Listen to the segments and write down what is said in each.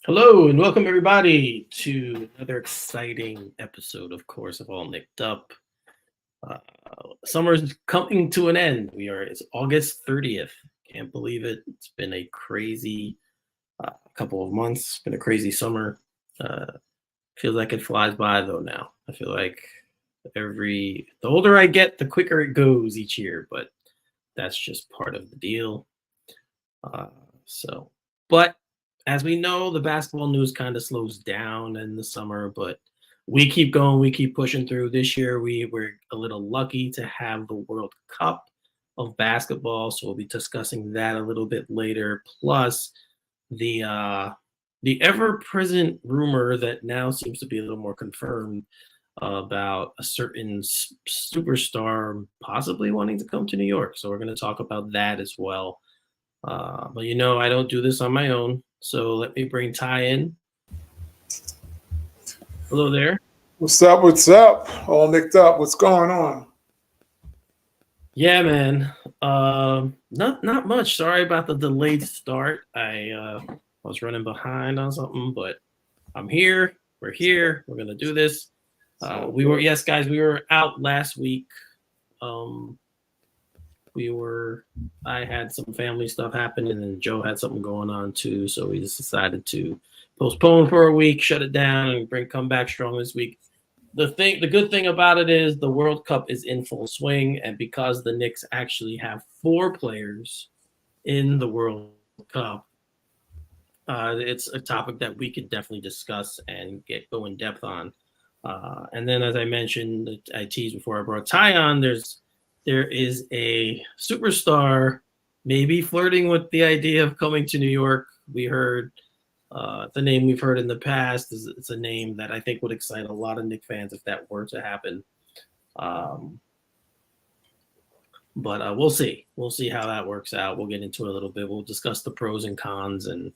Hello and welcome everybody to another exciting episode, of course, of All Nicked Up. Uh, Summer is coming to an end. It's August 30th. Can't believe it. It's been a crazy couple of months. It's been a crazy summer. Uh, Feels like it flies by though now. I feel like the older I get, the quicker it goes each year, but that's just part of the deal. Uh, so, but as we know, the basketball news kind of slows down in the summer, but we keep going, we keep pushing through. This year, we were a little lucky to have the World Cup of basketball, so we'll be discussing that a little bit later. Plus, the uh, the ever-present rumor that now seems to be a little more confirmed about a certain superstar possibly wanting to come to New York. So we're going to talk about that as well. But I don't do this on my own. So let me bring Ty in. Hello there. What's up? What's up? All nicked up. What's going on? Yeah, man. Not much. Sorry about the delayed start. I was running behind on something, but I'm here. We're here. We're gonna do this. Yes, guys. We were out last week. Um, I had some family stuff happen, and then Joe had something going on too, so we just decided to postpone for a week, shut it down, and come back strong this week. The good thing about it is the World Cup is in full swing, and because the Knicks actually have 4 players in the World Cup, it's a topic that we could definitely discuss and go in depth on. And then, as I mentioned, I teased before I brought Ty on. There is a superstar maybe flirting with the idea of coming to New York. We heard the name we've heard in the past. It's a name that I think would excite a lot of Knicks fans if that were to happen. But we'll see. We'll see how that works out. We'll get into it a little bit. We'll discuss the pros and cons and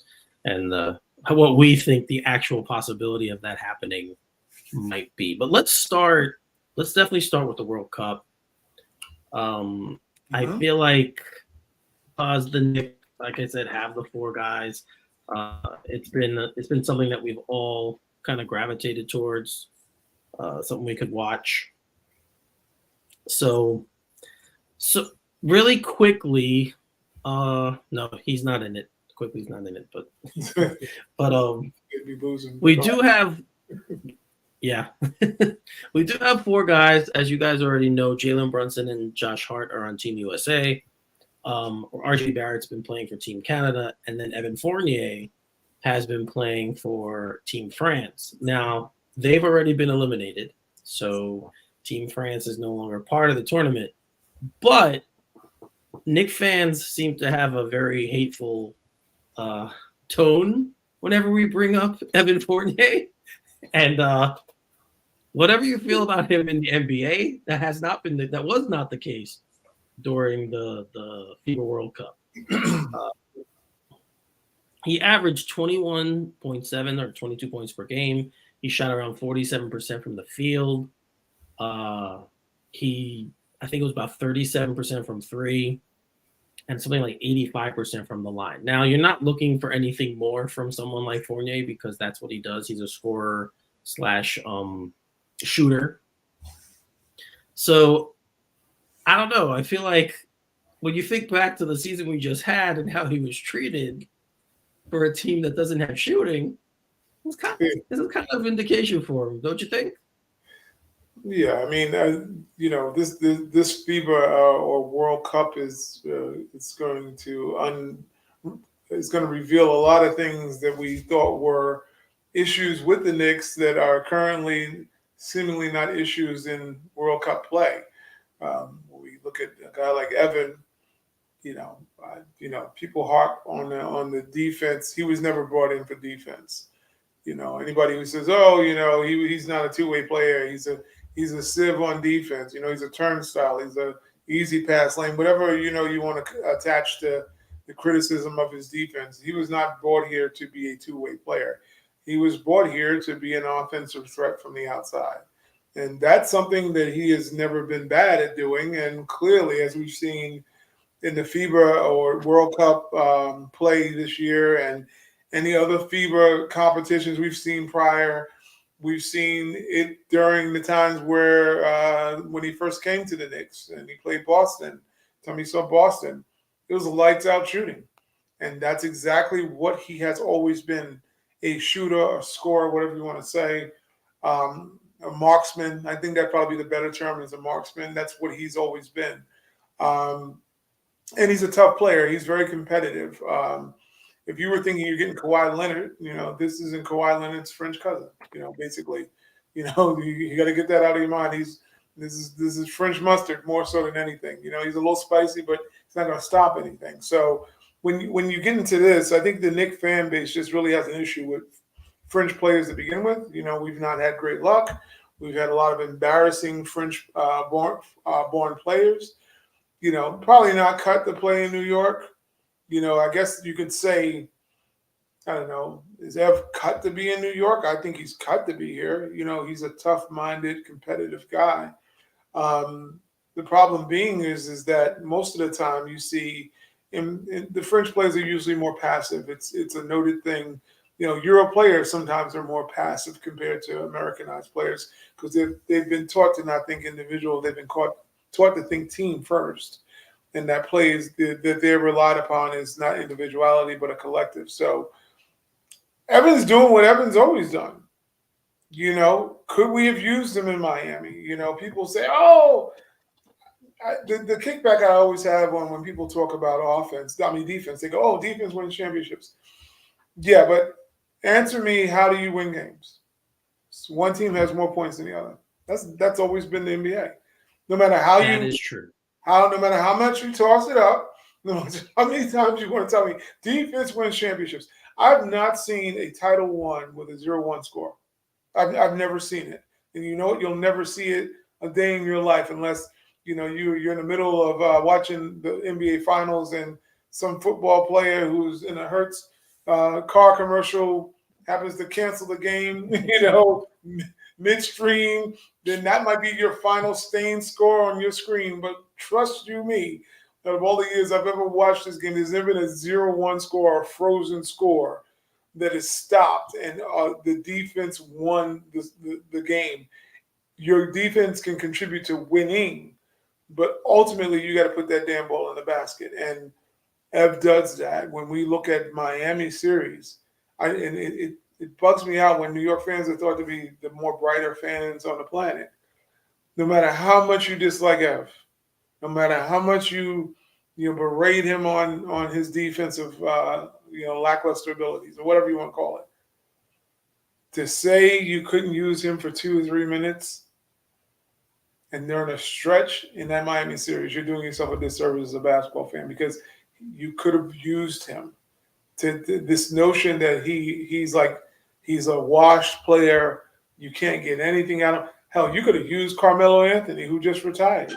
what we think the actual possibility of that happening might be. But let's start. Let's definitely start with the World Cup. I feel like because the Knicks, like I said, have the 4 guys. It's been something that we've all kind of gravitated towards, something we could watch. So really quickly, no, he's not in it. Quickly's not in it, but we do have. Yeah. We do have 4 guys. As you guys already know, Jalen Brunson and Josh Hart are on Team USA. RJ Barrett's been playing for Team Canada, and then Evan Fournier has been playing for Team France. Now, they've already been eliminated, so Team France is no longer part of the tournament. But Knicks fans seem to have a very hateful tone whenever we bring up Evan Fournier. And whatever you feel about him in the NBA, that was not the case during the FIBA World Cup. He averaged 21.7 or 22 points per game. He shot around 47% from the field. I think it was about 37% from 3 and something like 85% from the line. Now, you're not looking for anything more from someone like Fournier because that's what he does. He's a scorer / shooter. So, I don't know. I feel like when you think back to the season we just had and how he was treated for a team that doesn't have shooting, this is kind of vindication for him, don't you think? Yeah, I mean, this FIBA or World Cup it's going to reveal a lot of things that we thought were issues with the Knicks that are currently seemingly not issues in World Cup play. We look at a guy like Evan. People harp on the defense. He was never brought in for defense. Anybody who says, "Oh, he's not a two-way player. He's a sieve on defense. He's a turnstile. He's a easy pass lane. Whatever you want to attach to the criticism of his defense. He was not brought here to be a two-way player. He was brought here to be an offensive threat from the outside, and that's something that he has never been bad at doing. And clearly, as we've seen in the FIBA or World Cup play this year, any other FIBA competitions we've seen prior. We've seen it during the times where when he first came to the Knicks and he played Boston. Time he saw Boston, it was lights out shooting, and that's exactly what he has always been: a shooter, a scorer, whatever you want to say, a marksman. I think that'd probably be the better term, is a marksman. That's what he's always been. Um, and he's a tough player. He's very competitive. If you were thinking you're getting Kawhi Leonard, this isn't Kawhi Leonard's French cousin. Basically, you got to get that out of your mind. This is French mustard more so than anything. He's a little spicy, but it's not going to stop anything. So when you get into this, I think the Knicks fan base just really has an issue with French players to begin with. We've not had great luck. We've had a lot of embarrassing French born players. Probably not cut to play in New York. I guess you could say, I don't know, is Ev cut to be in New York? I think he's cut to be here. He's a tough-minded, competitive guy. The problem being is that most of the time you see in the French players are usually more passive. It's a noted thing. Euro players sometimes are more passive compared to Americanized players because they've been taught to not think individual. They've been taught to think team first. And that plays that they're relied upon is not individuality, but a collective. So Evan's doing what Evan's always done. Could we have used him in Miami? People say, oh, the kickback I always have when people talk about defense, they go, oh, defense wins championships. Yeah, but answer me, how do you win games? One team has more points than the other. That's always been the NBA. No matter how that is true. No matter how much you toss it up, no matter how many times you want to tell me defense wins championships. I've not seen a Title One with a 0-1 score. I've never seen it. And you know what? You'll never see it a day in your life unless you're in the middle of watching the NBA Finals and some football player who's in a Hertz car commercial happens to cancel the game, midstream. Then that might be your final stain score on your screen. But trust you me, out of all the years I've ever watched this game, there's never been a 0-1 score or a frozen score that is stopped and the defense won the game. Your defense can contribute to winning, but ultimately you got to put that damn ball in the basket. And Ev does that. When we look at Miami series, it bugs me out when New York fans are thought to be the more brighter fans on the planet. No matter how much you dislike Ev, no matter how much you berate him on his defensive lackluster abilities or whatever you want to call it, to say you couldn't use him for 2 or 3 minutes and during a stretch in that Miami series, you're doing yourself a disservice as a basketball fan because you could have used him. To this notion that he's a washed player, you can't get anything out of him. Hell, you could have used Carmelo Anthony, who just retired.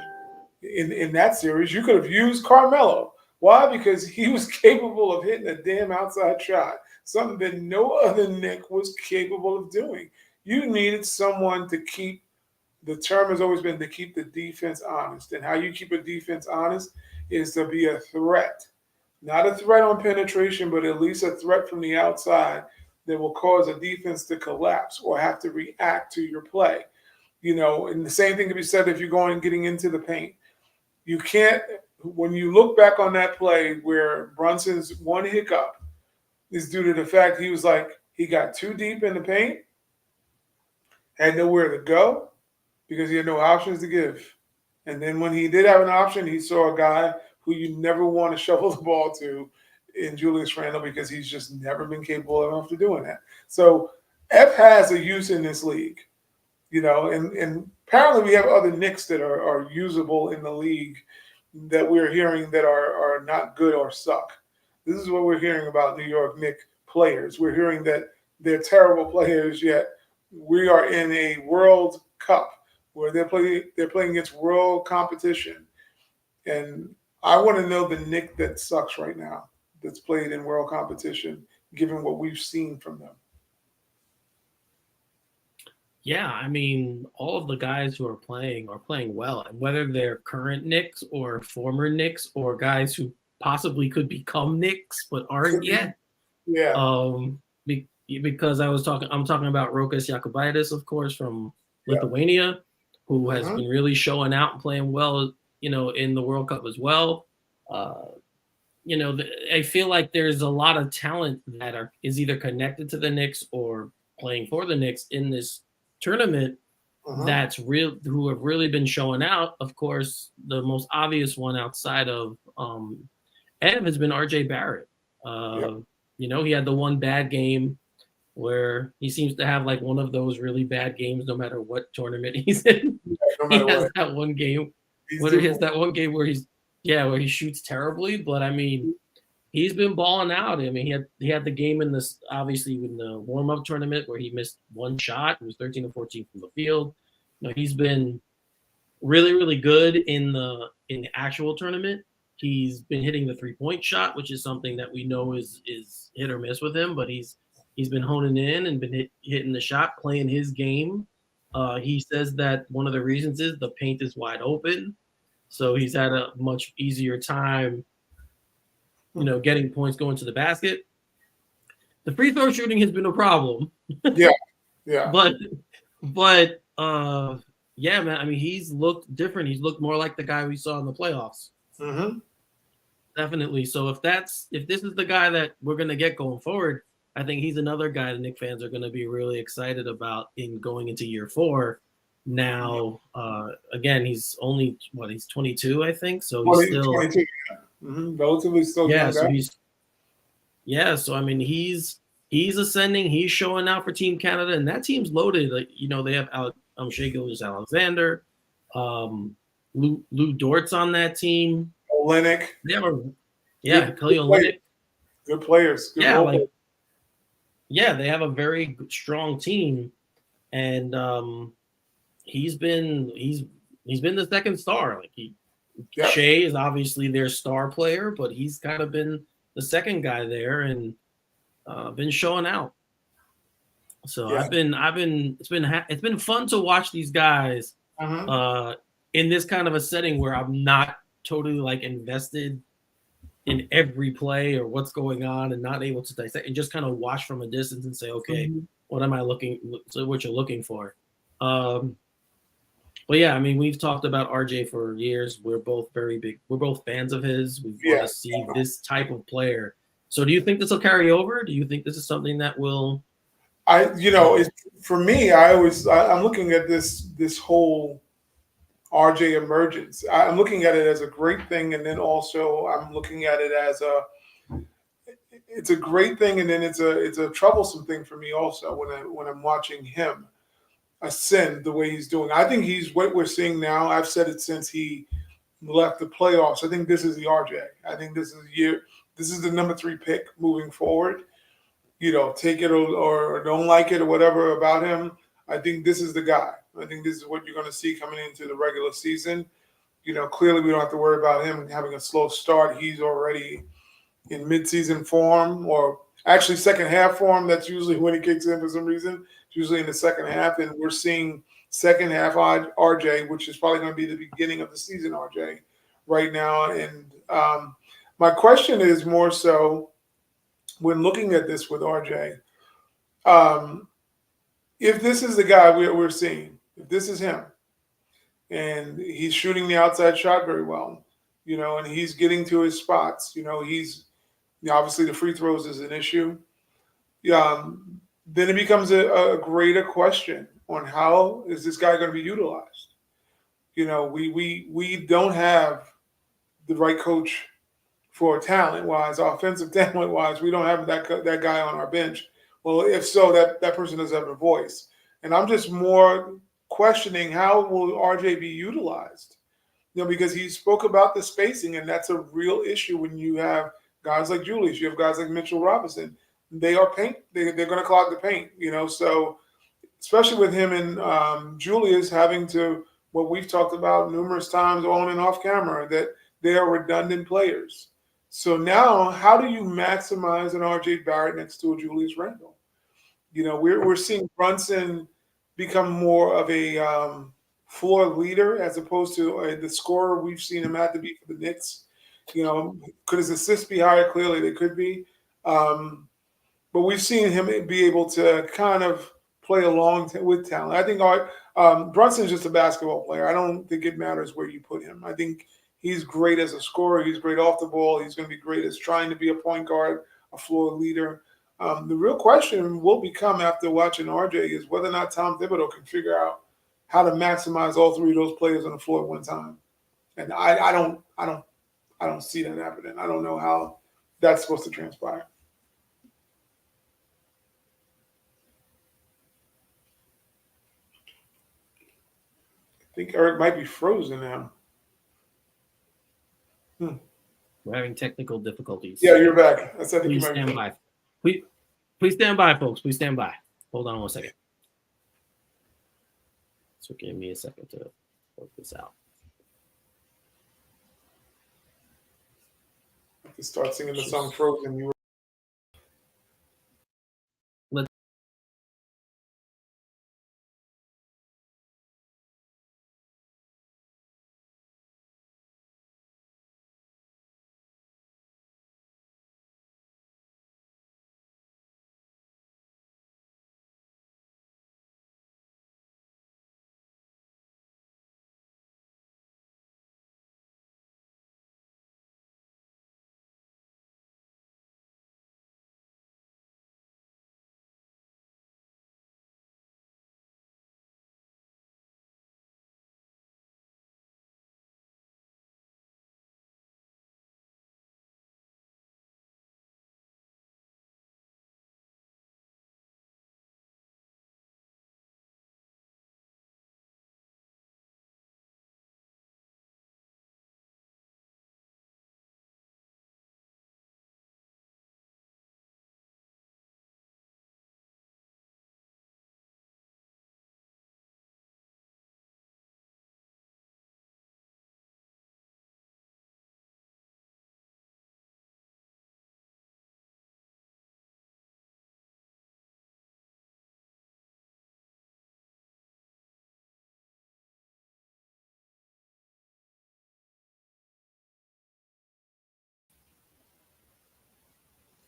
In that series, you could have used Carmelo. Why? Because he was capable of hitting a damn outside shot, something that no other Knick was capable of doing. You needed someone to keep, the term has always been to keep the defense honest. And how you keep a defense honest is to be a threat. Not a threat on penetration, but at least a threat from the outside that will cause a defense to collapse or have to react to your play. And the same thing can be said if you're going and getting into the paint. You can't, when you look back on that play where Brunson's one hiccup is due to the fact he got too deep in the paint, had nowhere to go because he had no options to give. And then when he did have an option, he saw a guy who you never want to shovel the ball to in Julius Randle because he's just never been capable enough of doing that. So F has a use in this league, and apparently we have other Knicks that are usable in the league that we're hearing that are not good or suck. This is what we're hearing about New York Knicks players. We're hearing that they're terrible players, yet we are in a World Cup where they're playing against world competition. And I want to know the Knick that sucks right now that's played in world competition, given what we've seen from them. Yeah, I mean, all of the guys who are playing well, and whether they're current Knicks or former Knicks or guys who possibly could become Knicks but aren't yet, Yeah. Because I'm talking about Rokas Jokubaitis, of course, from Yeah. Lithuania, who has Hmm. been really showing out and playing well, in the World Cup as well. Uh, I feel like there's a lot of talent that is either connected to the Knicks or playing for the Knicks in this tournament Hmm. that's real who have really been showing out. Of course, the most obvious one outside of Ev has been RJ Barrett. Yep. Uh, he had the one bad game where he seems to have like one of those really bad games no matter what tournament he's in. No He matter has what, that one game. he's What he has different. that one game where where he shoots terribly, but I mean, he's been balling out. I mean, he had the game in this obviously in the warm up tournament where he missed one shot. He was 13 or 14 from the field. He's been really really good in the actual tournament. He's been hitting the 3-point shot, which is something that we know is hit or miss with him, but he's been honing in and been hitting the shot, playing his game. He says that one of the reasons is the paint is wide open, so he's had a much easier time, getting points going to the basket. The free throw shooting has been a problem, Yeah. Yeah. but but yeah, man. I mean, he's looked different. He's looked more like the guy we saw in the playoffs. Hmm. Definitely. So if this is the guy that we're gonna get going forward, I think he's another guy the Knicks fans are gonna be really excited about in going into year 4. Now, again, he's only he's 22, I think. So he's 20, still 22. Relatively still yeah. young So guy. he's yeah. So I mean, he's ascending. He's showing out for Team Canada, and that team's loaded. Like they have Shea Gilgeous-Alexander, Lou Dort's on that team. Olenek, They have good Kelly players. Olynyk. Good players. Good Yeah, role players. like they have a very strong team, and he's been the second star. Like Yep. Shea is obviously their star player, but he's kind of been the second guy there and been showing out. So Yeah. it's been fun to watch these guys Hmm. uh, in this kind of a setting where I'm not totally like invested in every play or what's going on and not able to dissect and just kind of watch from a distance and say, okay, Hmm. what am I looking? So what you're looking for. Um, but yeah, I mean, we've talked about RJ for years. We're both very big. We're both fans of his. We want Yeah. to see this type of player. So do you think this will carry over? Do you think this is something that will? It's, for me, I'm looking at this whole RJ emergence. I'm looking at it as a great thing, and then also I'm looking at it as it's a great thing, and then it's a troublesome thing for me also when I'm watching him ascend the way he's doing. I think he's what we're seeing now. I've said it since he left the playoffs. I think this is the RJ. I think this is the year. This is the number 3 pick moving forward. Take it or don't like it or whatever about him. I think this is the guy. I think this is what you're going to see coming into the regular season. Clearly we don't have to worry about him having a slow start. He's already in midseason form, or actually second half form. That's usually when he kicks in for some reason. It's usually in the second half, and we're seeing second half RJ, which is probably going to be the beginning of the season RJ right now. And my question is more so when looking at this with RJ, um, if this is the guy we're seeing, if this is him, and he's shooting the outside shot very well, and he's getting to his spots, he's obviously the free throws is an issue. Then it becomes a greater question on how is this guy going to be utilized. We don't have the right coach for talent wise, offensive talent wise. We don't have that guy on our bench. Well, if so, that person doesn't have a voice. And I'm just more questioning how will RJ be utilized? Because he spoke about the spacing, and that's a real issue when you have guys like Julius, you have guys like Mitchell Robinson. They are paint. They're going to clog the paint. So especially with him and Julius having to what we've talked about numerous times on and off camera that they are redundant players. So now, how do you maximize an RJ Barrett next to a Julius Randle? We're seeing Brunson become more of a floor leader as opposed to the scorer we've seen him have to be for the Knicks. Could his assists be higher? Clearly, they could be. Um, but we've seen him be able to kind of play along with talent. I think Brunson's just a basketball player. I don't think it matters where you put him. I think he's great as a scorer. He's great off the ball. He's going to be great as trying to be a point guard, a floor leader. The real question will become after watching RJ is whether or not Tom Thibodeau can figure out how to maximize all three of those players on the floor at one time. And I don't see that happening. I don't know how that's supposed to transpire. I think Eric might be frozen now. We're having technical difficulties. Yeah, you're back. I said Please stand by. Please stand by, folks. Please stand by. Hold on 1 second. So give me a second to work this out. I have to start singing the song Frozen. You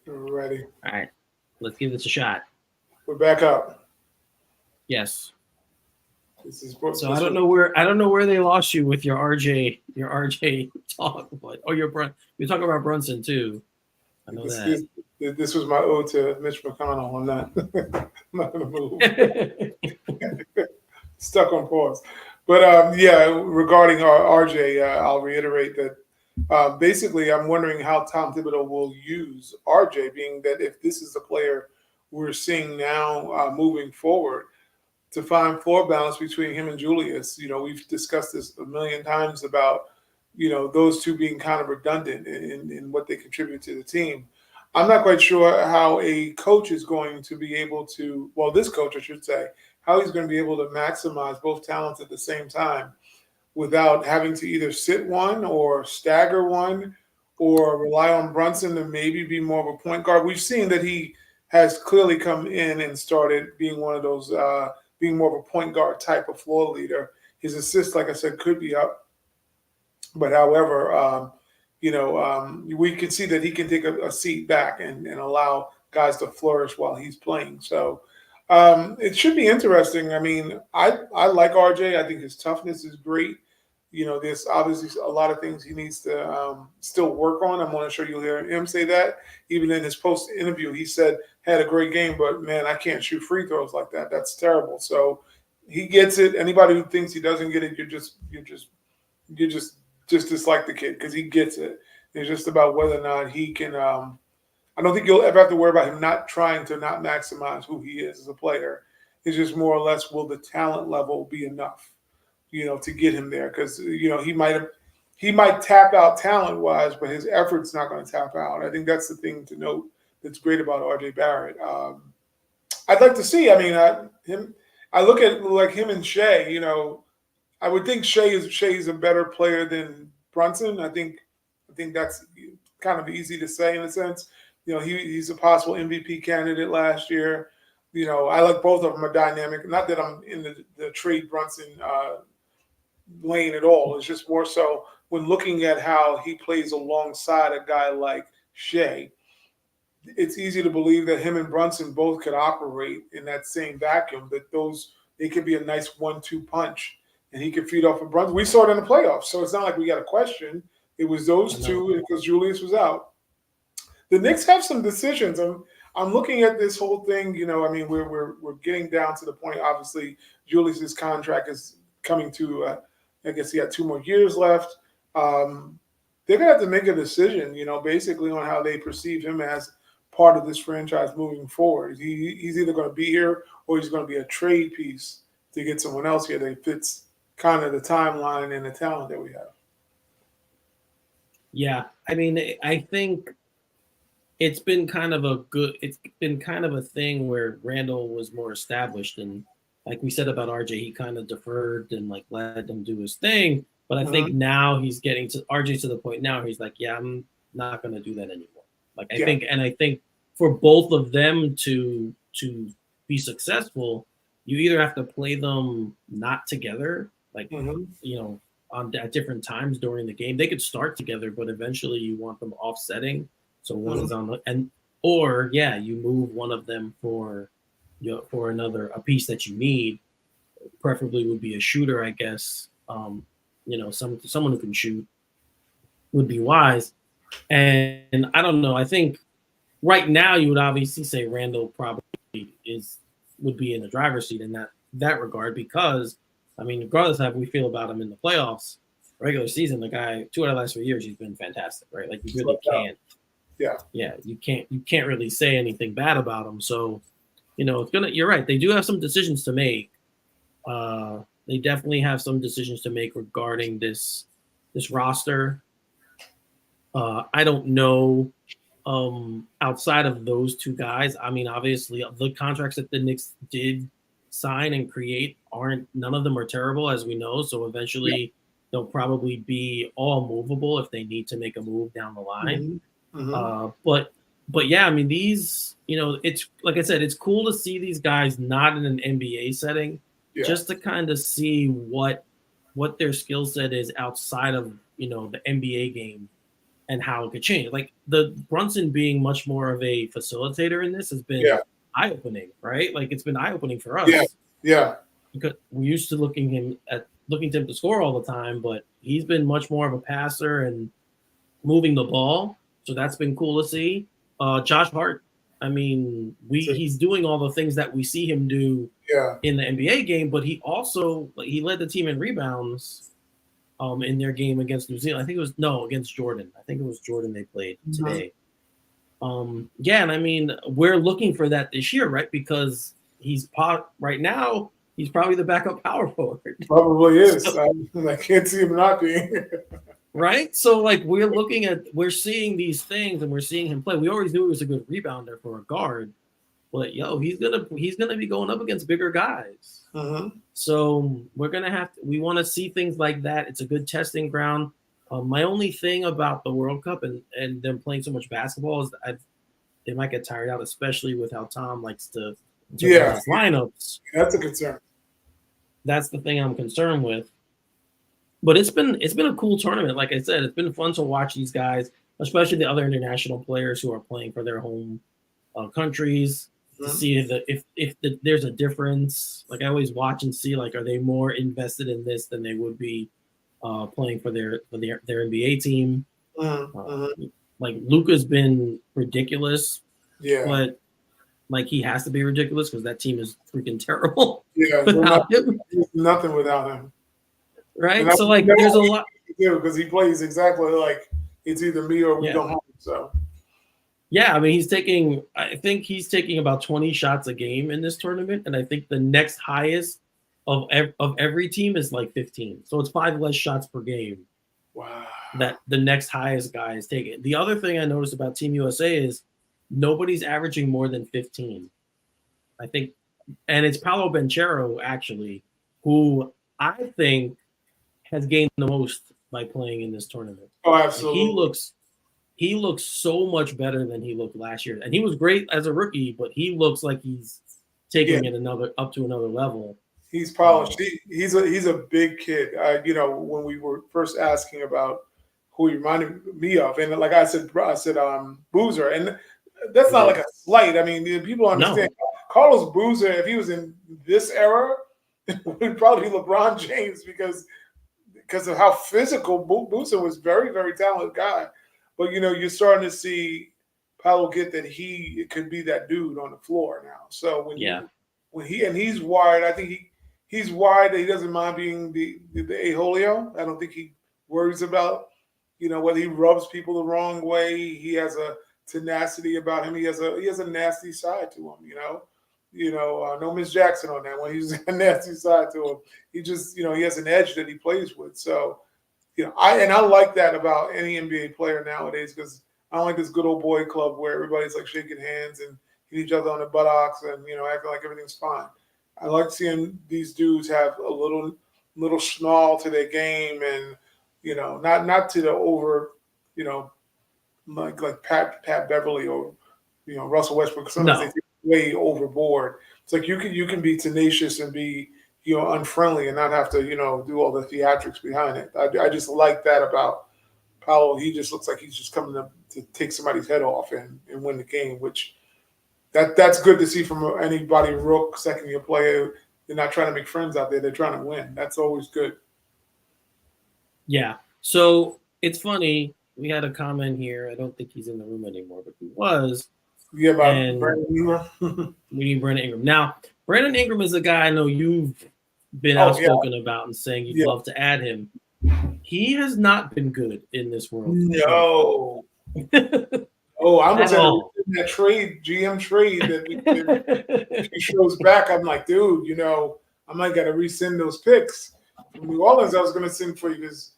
ready. All right. Let's give this a shot. We're back up. Yes. So I don't know where they lost you with your RJ talk, but you're talking about Brunson too. I know this was my ode to Mitch McConnell. I'm not going to move. Stuck on pause. But yeah, regarding RJ, I'll reiterate that basically I'm wondering how Tom Thibodeau will use RJ, being that if this is the player we're seeing now moving forward, to find floor balance between him and Julius. We've discussed this a million times about, those two being kind of redundant in what they contribute to the team. I'm not quite sure how a coach is going to be able to, well, this coach, I should say, how he's going to be able to maximize both talents at the same time without having to either sit one or stagger one or rely on Brunson to maybe be more of a point guard. We've seen that he has clearly come in and started being one of those being more of a point guard type of floor leader. His assists, like I said, could be up. But however, we can see that he can take a seat back and allow guys to flourish while he's playing. So it should be interesting. I mean, I like RJ. I think his toughness is great. There's obviously a lot of things he needs to still work on. I'm not sure you'll hear him say that. Even in his post interview, he said, had a great game, but man, I can't shoot free throws like that. That's terrible. So he gets it. Anybody who thinks he doesn't get it, you just dislike the kid because he gets it. It's just about whether or not he can. I don't think you'll ever have to worry about him not trying to not maximize who he is as a player. It's just more or less, will the talent level be enough, to get him there? Because he might tap out talent wise, but his effort's not going to tap out. I think that's the thing to note. That's great about RJ Barrett. I'd like to see. I mean, I look at like him and Shea. I would think Shea is a better player than Brunson. I think that's kind of easy to say in a sense. He's a possible MVP candidate last year. I like both of them are dynamic. Not that I'm in the trade Brunson lane at all. It's just more so when looking at how he plays alongside a guy like Shea. it's easy to believe that him and Brunson both could operate in that same vacuum. That they could be a nice 1-2 punch, and he could feed off of Brunson. We saw it in the playoffs, so it's not like we got a question. It was those two because Julius was out. The Knicks have some decisions. I'm looking at this whole thing. I mean, we're getting down to the point. Obviously, Julius's contract is coming to. I guess he had 2 more years left. They're gonna have to make a decision. Basically on how they perceive him as part of this franchise moving forward. He's either going to be here or he's going to be a trade piece to get someone else here that fits kind of the timeline and the talent that we have. Yeah, I mean, I think it's been kind of a thing where Randall was more established, and like we said about RJ, he kind of deferred and like let him do his thing. But I think now he's getting to RJ to the point now he's like, yeah, I'm not going to do that anymore. Like I think for both of them to be successful, you either have to play them not together, like at different times during the game. They could start together, but eventually you want them offsetting. So one is on you move one of them for a piece that you need. Preferably would be a shooter, I guess. Someone who can shoot would be wise. And I don't know. I think right now you would obviously say Randall probably would be in the driver's seat in that regard because, I mean, regardless of how we feel about him in the playoffs, regular season, the guy 2 out of the last 3 years he's been fantastic, right? Like you really can't. Yeah, you can't really say anything bad about him. So, you're right. They do have some decisions to make. They definitely have some decisions to make regarding this roster. I don't know. Outside of those 2 guys, I mean, obviously the contracts that the Knicks did sign and create none of them are terrible, as we know. So eventually they'll probably be all movable if they need to make a move down the line. But yeah, I mean, these, it's like I said, it's cool to see these guys not in an NBA setting, just to kind of see what their skill set is outside of, the NBA game. And how it could change. Like the Brunson being much more of a facilitator in this has been eye-opening, right? Like it's been eye-opening for us. Yeah. Because we're used to looking to him to score all the time, but he's been much more of a passer and moving the ball. So that's been cool to see. Josh Hart, I mean, he's doing all the things that we see him do in the NBA game, but he also he led the team in rebounds. In their game against New Zealand. I think it was against Jordan. I think it was Jordan they played today. And I mean, we're looking for that this year, right? Because right now he's probably the backup power forward. Probably is. I can't see him not being. Right? So like we're seeing these things and we're seeing him play. We always knew he was a good rebounder for a guard. But he's gonna be going up against bigger guys. So we want to see things like that. It's a good testing ground. My only thing about the World Cup and them playing so much basketball is they might get tired out, especially with how Tom likes to run his lineups. That's a concern. That's the thing I'm concerned with. But it's been a cool tournament. Like I said, it's been fun to watch these guys, especially the other international players who are playing for their home countries. To see if there's a difference. Like I always watch and see, like, are they more invested in this than they would be playing for their NBA team? Like Luka's been ridiculous, but like he has to be ridiculous because that team is freaking terrible. Without him. Nothing without him. Right. So like, there's a lot because he plays exactly like it's either me or we don't have him. So. Yeah, I mean, I think he's taking about 20 shots a game in this tournament, and I think the next highest of every team is like 15. So it's 5 less shots per game. Wow. That the next highest guy is taking. The other thing I noticed about Team USA is nobody's averaging more than 15. I think, and it's Paolo Banchero actually, who I think has gained the most by playing in this tournament. Oh, absolutely. Like he looks so much better than he looked last year. And he was great as a rookie, but he looks like he's taking it up to another level. He's polished. He's a big kid. When we were first asking about who he reminded me of, and like I said Boozer. And that's not like a slight. I mean, people understand. No. Carlos Boozer, if he was in this era, would probably be LeBron James because of how physical Boozer was. Very, very talented guy. But you're starting to see Paolo get that he could be that dude on the floor now. So he's wired, I think he's wired that he doesn't mind being the a-holio. I don't think he worries about whether he rubs people the wrong way. He has a tenacity about him. He has a nasty side to him. No Miss Jackson on that one. He's a nasty side to him. He just he has an edge that he plays with. So I like that about any NBA player nowadays because I don't like this good old boy club where everybody's like shaking hands and hitting each other on the buttocks and acting like everything's fine. I like seeing these dudes have a little snarl to their game and not to the over like Pat Beverly or Russell Westbrook. Sometimes they take way overboard. It's like you can be tenacious and be unfriendly and not have to do all the theatrics behind it. I just like that about Paolo. He just looks like he's just coming up to take somebody's head off and win the game, which that's good to see from anybody, rook, second year player. They're not trying to make friends out there. They're trying to win. That's always good. Yeah. So it's funny. We had a comment here. I don't think he's in the room anymore, but he was. Yeah, about Brandon Ingram. We need Brandon Ingram. Now, Brandon Ingram is a guy I know you've been outspoken about and saying you'd love to add him. He has not been good in this world. No. I'm going to that GM trade that we did. He shows back. I'm like, dude, I might got to resend those picks from New Orleans. I was going to send for you because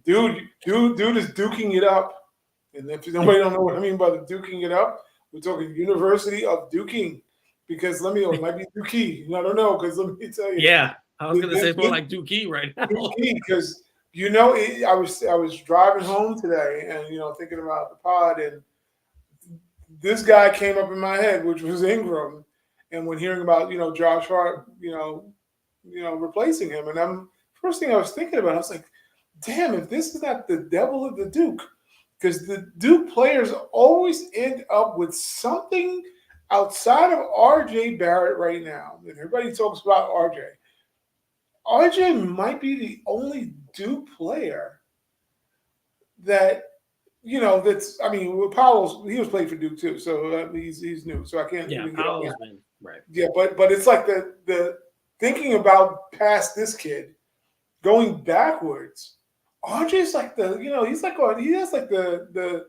dude is duking it up. And if nobody don't know what I mean by the duking it up, we're talking University of Duking. Because it might be Dookie. I don't know. Because let me tell you. Yeah, I was going to say it's more like Dookie right now. Dookie, because I was driving home today and thinking about the pod and this guy came up in my head, which was Ingram, and when hearing about Josh Hart, replacing him, and first thing I was thinking about, I was like, damn, if this is not the devil of the Duke, because the Duke players always end up with something outside of R.J. Barrett right now, and everybody talks about R.J. R.J. might be the only Duke player that. That's. I mean, Paolo's. He was playing for Duke too, so he's new. So I can't. Yeah, Paolo's been right. Yeah, but it's like the thinking about past this kid, going backwards. RJ's like he's like he has like the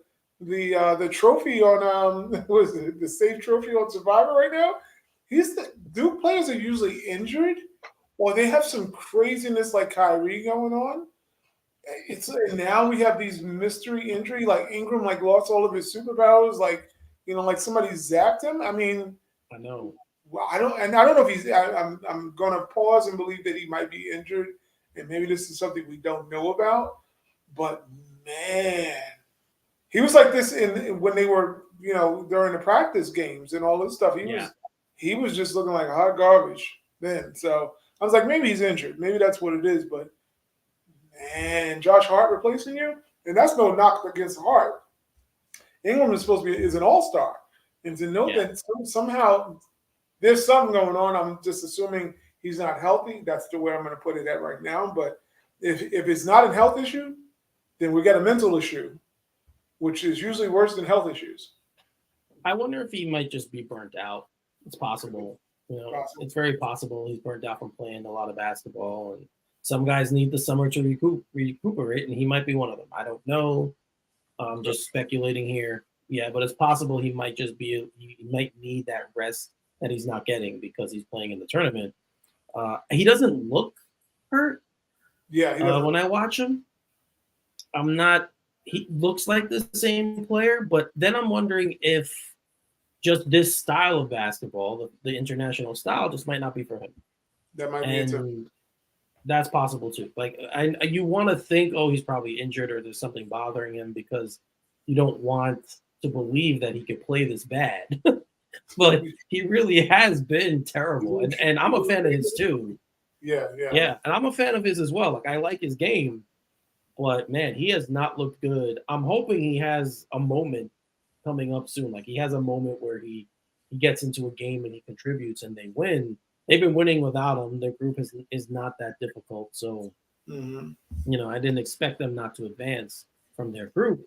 trophy on what is it, the safe trophy on Survivor right now. Duke players are usually injured or they have some craziness like Kyrie going on. Now we have these mystery injury, like Ingram, like lost all of his superpowers, like like somebody zapped him. I mean, I know. I don't know if he's. I'm going to pause and believe that he might be injured, and maybe this is something we don't know about. But man, he was like this when they were, during the practice games and all this stuff. He was just looking like hot garbage then. So I was like, maybe he's injured. Maybe that's what it is, but. Man, Josh Hart replacing you, and that's no knock against Hart. Ingram is supposed to be an all-star, and to know that somehow there's something going on. I'm just assuming he's not healthy. That's the way I'm going to put it at right now. But if it's not a health issue, then we got a mental issue, which is usually worse than health issues. I wonder if he might just be burnt out. It's possible. It's very possible he's burnt out from playing a lot of basketball and. Some guys need the summer to recuperate, and he might be one of them. I don't know. I'm just speculating here. Yeah, but it's possible he might need that rest that he's not getting because he's playing in the tournament. He doesn't look hurt. Yeah. When I watch him, he looks like the same player, but then I'm wondering if just this style of basketball, the international style, just might not be for him. That might be it too. That's possible too. Like you want to think, he's probably injured or there's something bothering him because you don't want to believe that he could play this bad. But he really has been terrible, and I'm a fan of his too. Yeah, and I'm a fan of his as well. Like I like his game, but man, he has not looked good. I'm hoping he has a moment coming up soon. Like he has a moment where he gets into a game and he contributes and they win. They've been winning without him. Their group is not that difficult. So, Mhm. I didn't expect them not to advance from their group.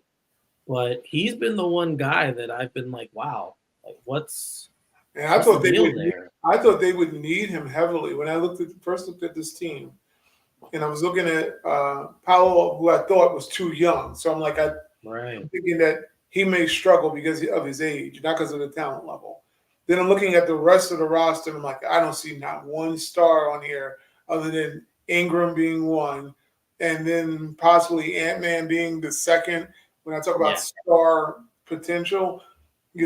But he's been the one guy that I've been like, wow, like And what's the deal there? I thought they would need him heavily when I first looked at this team, and I was looking at Powell, who I thought was too young. So I'm like, Right. I'm thinking that he may struggle because of his age, not because of the talent level. Then I'm looking at the rest of the roster, and I'm like, I don't see not one star on here other than Ingram being one, and then possibly Ant-Man being the second. When I talk about Yeah. star potential, we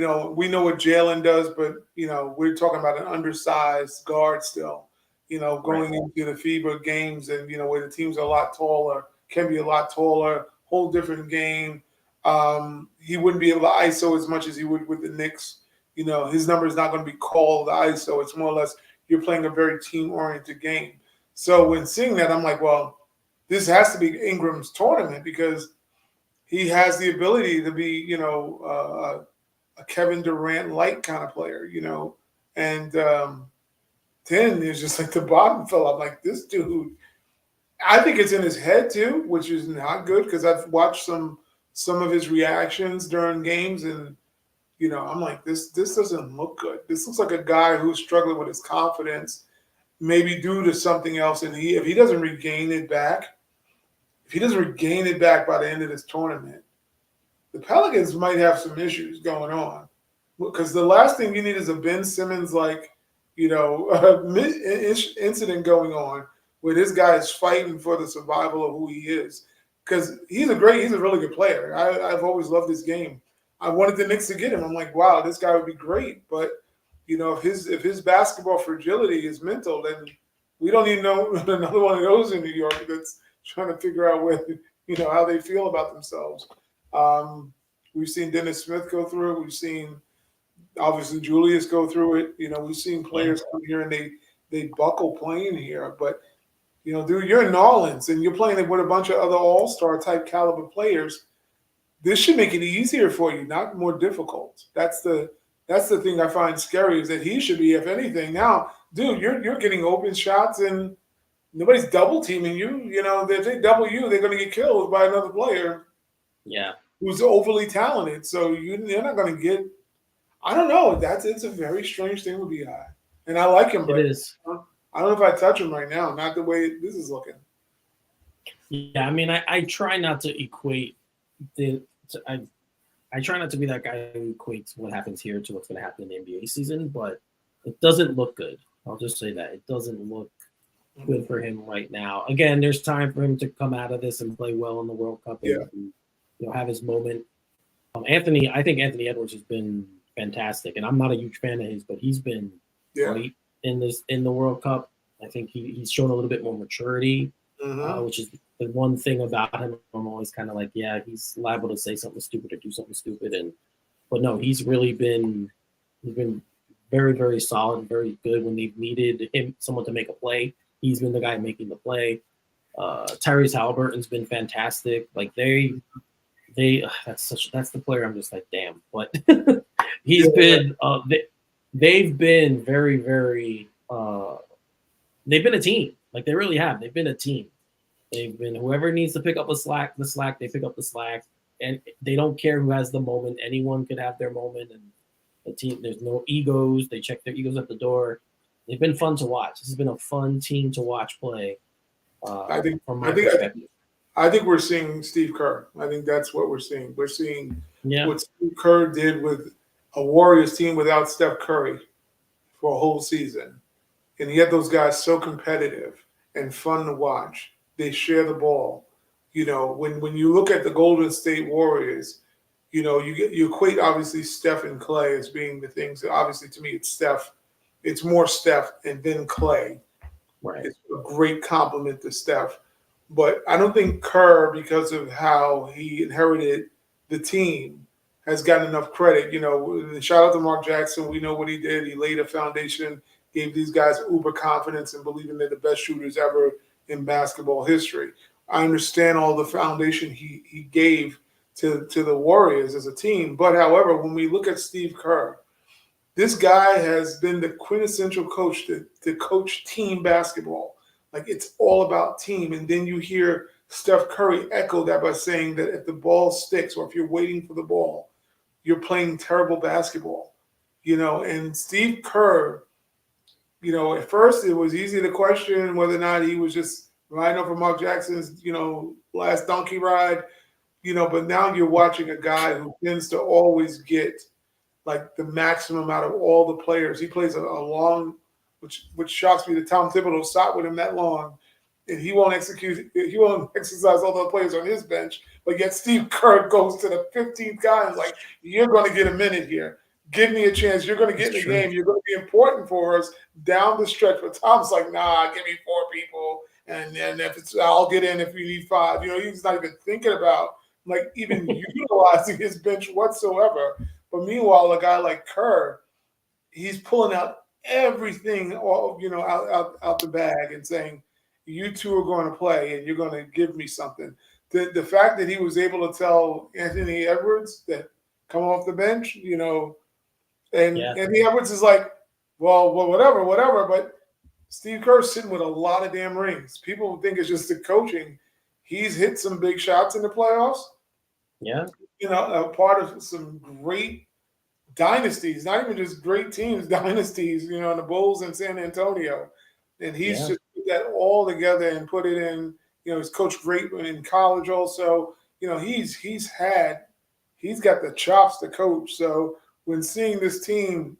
know what Jalen does, but we're talking about an undersized guard still. Right. Going into the FIBA games, and where the teams are a lot taller, can be a lot taller, whole different game. He wouldn't be able to ISO as much as he would with the Knicks. His number is not going to be called ISO. It's more or less you're playing a very team-oriented game. So when seeing that, I'm like, well, this has to be Ingram's tournament because he has the ability to be, a Kevin Durant light kind of player, And then there's just like the bottom fell. I'm like, this dude. I think it's in his head too, which is not good because I've watched some of his reactions during games, and I'm like, this doesn't look good. This looks like a guy who's struggling with his confidence, maybe due to something else. And if he doesn't regain it back, by the end of this tournament, the Pelicans might have some issues going on because the last thing you need is a Ben Simmons incident going on where this guy is fighting for the survival of who he is. Because he's a really good player. I've always loved his game. I wanted the Knicks to get him. I'm like, wow, this guy would be great. But if his basketball fragility is mental, then we don't even know another one of those in New York that's trying to figure out how they feel about themselves. We've seen Dennis Smith go through it. We've seen obviously Julius go through it. We've seen Yeah. players come here and they buckle playing here. But dude, you're in New Orleans and you're playing with a bunch of other all-star type caliber players. This should make it easier for you, not more difficult. That's the thing I find scary is that he should be, if anything. Now, dude, you're getting open shots and nobody's double teaming you. If they double you, they're going to get killed by another player Yeah. who's overly talented. So you're not going to get. I don't know. It's a very strange thing with Bi, and I like him, It but is. I don't know if I touch him right now. Not the way this is looking. Yeah, I mean, I try not to equate I try not to be that guy who equates what happens here to what's going to happen in the NBA season, but it doesn't look good. I'll just say that it doesn't look good for him right now. Again, there's time for him to come out of this and play well in the World Cup and have his moment. I think Anthony Edwards has been fantastic, and I'm not a huge fan of his, but he's been great in the World Cup. I think he's shown a little bit more maturity, which is the one thing about him. I'm always kind of like, yeah, he's liable to say something stupid or do something stupid, but no, he's been very, very solid, very good when they've needed someone to make a play. He's been the guy making the play. Tyrese Halliburton's been fantastic. Like that's the player I'm just like, damn. But they've been very, very they've been a team. Like they really have. They've been a team. They've been whoever needs to pick up the slack, they pick up the slack. And they don't care who has the moment. Anyone could have their moment, and the team, there's no egos. They check their egos at the door. They've been fun to watch. This has been a fun team to watch play. From my perspective. I think we're seeing Steve Kerr. I think that's what we're seeing. We're seeing what Steve Kerr did with a Warriors team without Steph Curry for a whole season. And he had those guys so competitive and fun to watch. They share the ball. When you look at the Golden State Warriors, you equate obviously Steph and Clay as being the things. Obviously, to me, it's Steph. It's more Steph and then Clay. Right. It's a great compliment to Steph. But I don't think Kerr, because of how he inherited the team, has gotten enough credit. Shout out to Mark Jackson. We know what he did. He laid a foundation, gave these guys uber confidence and believing they're the best shooters ever in basketball history. I understand all the foundation he gave to the Warriors as a team. But however, when we look at Steve Kerr, this guy has been the quintessential coach to coach team basketball. Like it's all about team. And then you hear Steph Curry echo that by saying that if the ball sticks or if you're waiting for the ball, you're playing terrible basketball. And Steve Kerr, at first it was easy to question whether or not he was just riding over Mark Jackson's, last donkey ride, but now you're watching a guy who tends to always get like the maximum out of all the players. He plays a long, which shocks me that Tom Thibodeau sat with him that long, and he won't exercise all the players on his bench. But yet Steve Kerr goes to the 15th guy and is like, "You're going to get a minute here. Give me a chance. You're going to get in the game. You're going to be important for us down the stretch." But Tom's like, "Nah, give me 4 people, and then I'll get in if you need 5." He's not even thinking about like even utilizing his bench whatsoever. But meanwhile, a guy like Kerr, he's pulling out everything, out the bag and saying, "You two are going to play, and you're going to give me something." The fact that he was able to tell Anthony Edwards that come off the bench, and Anthony Edwards is like, well, whatever. But Steve Kerr's sitting with a lot of damn rings. People think it's just the coaching. He's hit some big shots in the playoffs. Yeah. A part of some great dynasties, not even just great teams, dynasties, the Bulls in San Antonio. And he's just put that all together and put it in, he's coached great in college also. He's got the chops to coach. So when seeing this team,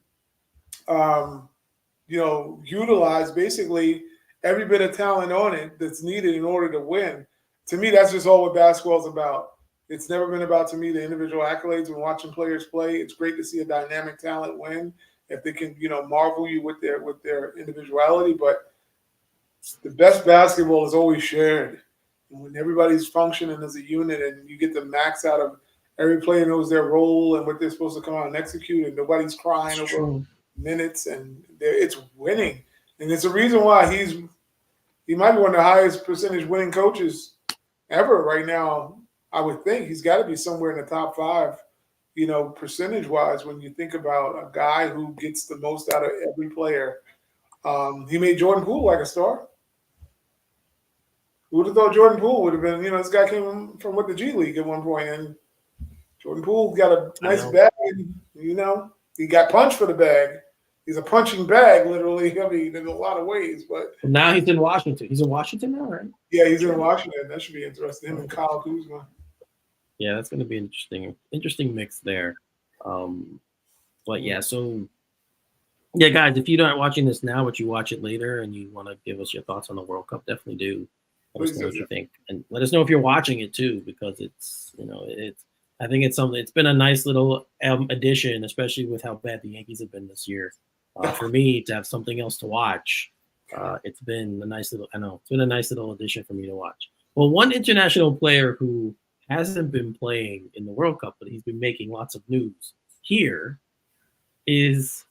utilize basically every bit of talent on it that's needed in order to win, to me, that's just all what basketball is about. It's never been about, to me, the individual accolades when watching players play. It's great to see a dynamic talent win if they can, marvel you with their individuality. But the best basketball is always shared. And when everybody's functioning as a unit and you get the max out of every player knows their role and what they're supposed to come out and execute, and nobody's crying over minutes, and it's winning. And it's a reason why he might be one of the highest percentage winning coaches ever right now. I would think he's got to be somewhere in the top 5, percentage-wise when you think about a guy who gets the most out of every player. He made Jordan Poole like a star. Who would have thought Jordan Poole would have been, this guy came from the G League at one point, and Jordan Poole got a nice bag, he got punched for the bag. He's a punching bag, literally. I mean, in a lot of ways. But now he's in Washington. He's in Washington now, right? Yeah, he's in Washington. That should be interesting. Him and Kyle Kuzma. Yeah, that's going to be interesting mix there. But yeah, so yeah, guys, if you're not watching this now, but you watch it later and you want to give us your thoughts on the World Cup, definitely do. Let us know what you think, and let us know if you're watching it too, because it's I think it's something. It's been a nice little addition, especially with how bad the Yankees have been this year. For me to have something else to watch, it's been a nice little. It's been a nice little addition for me to watch. Well, one international player who hasn't been playing in the World Cup, but he's been making lots of news here, is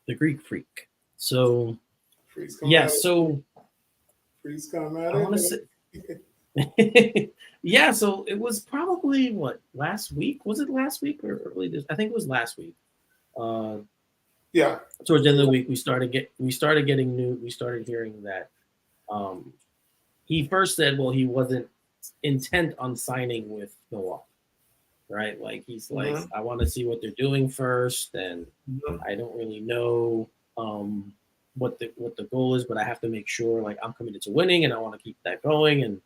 the Greek Freak. So, yeah, so Freak's coming at I want to say, yeah. So it was probably last week? Was it last week or early this? I think it was last week. Yeah. Towards the end of the week, we started hearing that he first said, well, he wasn't intent on signing with Milwaukee, right? Like he's like, I want to see what they're doing first, and I don't really know what the goal is, but I have to make sure like I'm committed to winning, and I want to keep that going, and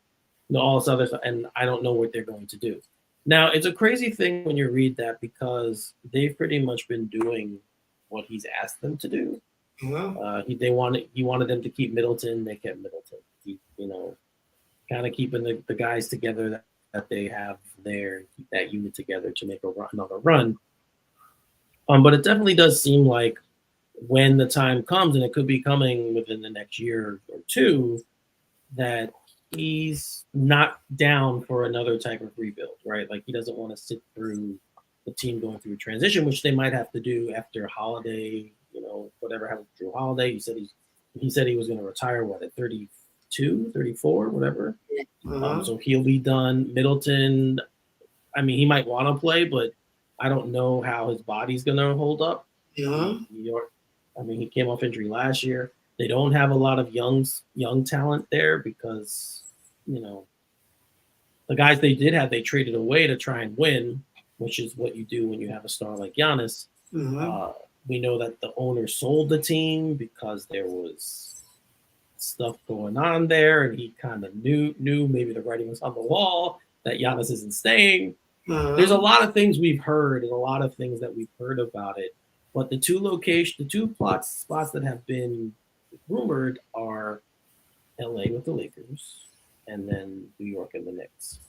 all this other stuff, and I don't know what they're going to do. Now, it's a crazy thing when you read that because they've pretty much been doing what he's asked them to do. He wanted them to keep Middleton. They kept Middleton. Kind of keeping the guys together that they have there, keep that unit together to make another run. But it definitely does seem like when the time comes, and it could be coming within the next year or two, that he's not down for another type of rebuild, right? Like he doesn't want to sit through the team going through a transition, which they might have to do after Holiday, whatever happened through Holiday. He said he was going to retire, at 32, 34, whatever. So he'll be done. Middleton, I mean, he might want to play, but I don't know how his body's going to hold up. New York. I mean, he came off injury last year. They don't have a lot of young talent there because, you know, the guys they did have, they traded away to try and win, which is what you do when you have a star like Giannis. We know that the owner sold the team because there was stuff going on there, and he kind of knew maybe the writing was on the wall that Giannis isn't staying. There's a lot of things we've heard and a lot of things that we've heard about it. But the two spots that have been rumored are LA with the Lakers and then New York and the Knicks.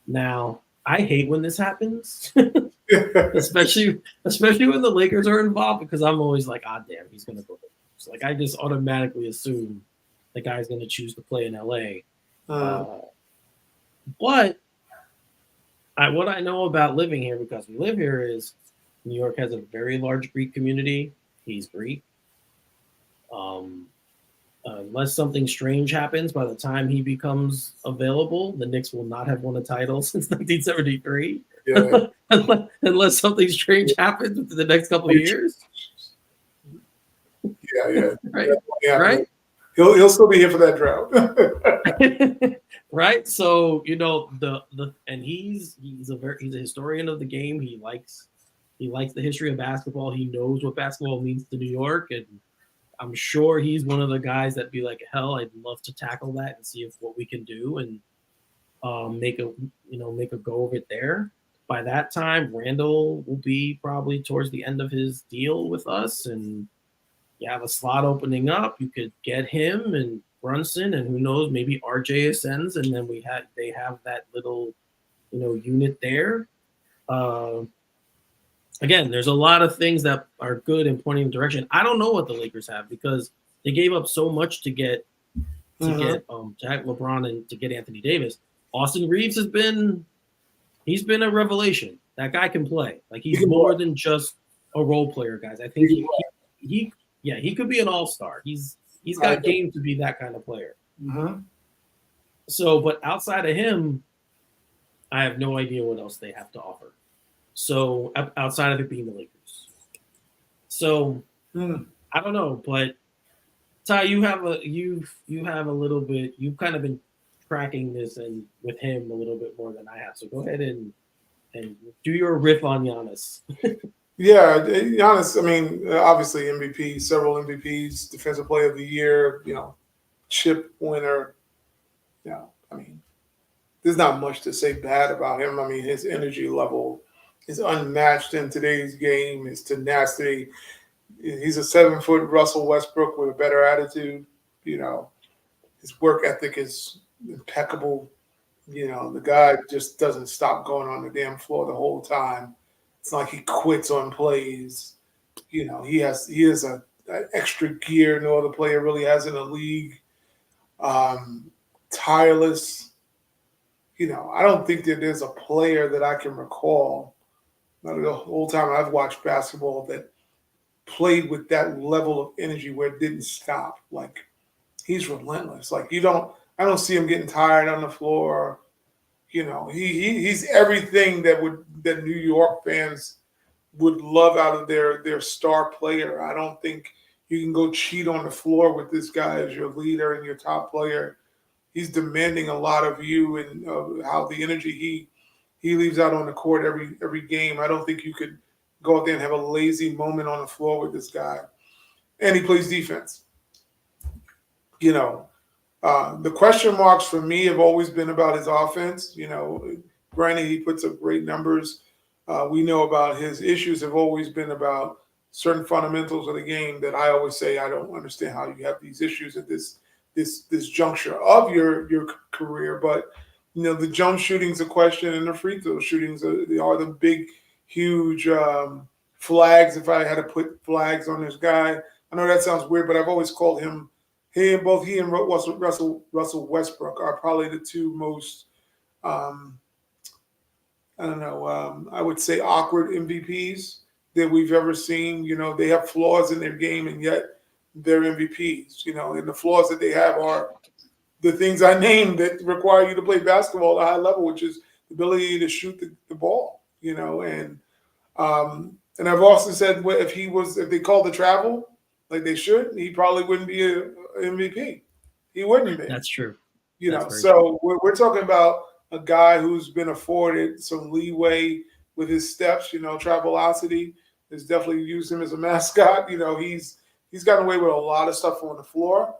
Now, I hate when this happens, especially when the Lakers are involved, because I'm always like, damn, he's going to go. So, like, I just automatically assume the guy's going to choose to play in LA. But what I know about living here, because we live here, is New York has a very large Greek community. He's Greek. Unless something strange happens by the time he becomes available, the Knicks will not have won a title since 1973. Yeah. Unless something strange happens within the next couple of years. Yeah. Right? He'll still be here for that drought. Right? So, you know, and he's a historian of the game. He likes the history of basketball. He knows what basketball means to New York, and I'm sure he's one of the guys that be like, hell, I'd love to tackle that and see what we can do and make a go of it there. By that time, Randall will be probably towards the end of his deal with us, and you have a slot opening up. You could get him and Brunson, and who knows, maybe RJ ascends, and then they have that little, unit there. Again, there's a lot of things that are good and pointing in the direction. I don't know what the Lakers have because they gave up so much to get Jack LeBron and to get Anthony Davis. Austin Reeves has been a revelation. That guy can play. Like, he's more than just a role player, guys. I think he could be an all-star. He's got game to be that kind of player. So, but outside of him, I have no idea what else they have to offer. So outside of it being the Lakers. So I don't know, but Ty, you have a little bit, you've kind of been tracking this and with him a little bit more than I have. So go ahead and do your riff on Giannis. Yeah, Giannis, I mean, obviously MVP, several MVPs, Defensive Player of the Year, chip winner. I mean, there's not much to say bad about him. I mean, his energy level is unmatched in today's game. His tenacity. He's a 7-foot Russell Westbrook with a better attitude. His work ethic is impeccable. The guy just doesn't stop going on the damn floor the whole time. It's like he quits on plays. He has an extra gear no other player really has in the league. Tireless. I don't think that there's a player that I can recall the whole time I've watched basketball that played with that level of energy where it didn't stop. Like, he's relentless. Like, I don't see him getting tired on the floor. He's everything that New York fans would love out of their star player. I don't think you can go cheat on the floor with this guy as your leader and your top player. He's demanding a lot of you and how the energy he leaves out on the court every game. I don't think you could go out there and have a lazy moment on the floor with this guy. And he plays defense. The question marks for me have always been about his offense. Granted, he puts up great numbers. We know about his issues have always been about certain fundamentals of the game that I always say I don't understand how you have these issues at this juncture of your career. But the jump shooting's a question, and the free throw shootings are the big, huge flags. If I had to put flags on this guy, I know that sounds weird, but I've always called him. He and Russell Westbrook are probably the two most, I would say awkward MVPs that we've ever seen. They have flaws in their game, and yet they're MVPs. And the flaws that they have are the things I named that require you to play basketball at a high level, which is ability to shoot the ball, and I've also said if they called the travel like they should, he probably wouldn't be a MVP. He wouldn't be. That's true. That's very true. So we're talking about a guy who's been afforded some leeway with his steps. Travelocity has definitely used him as a mascot. He's gotten away with a lot of stuff on the floor.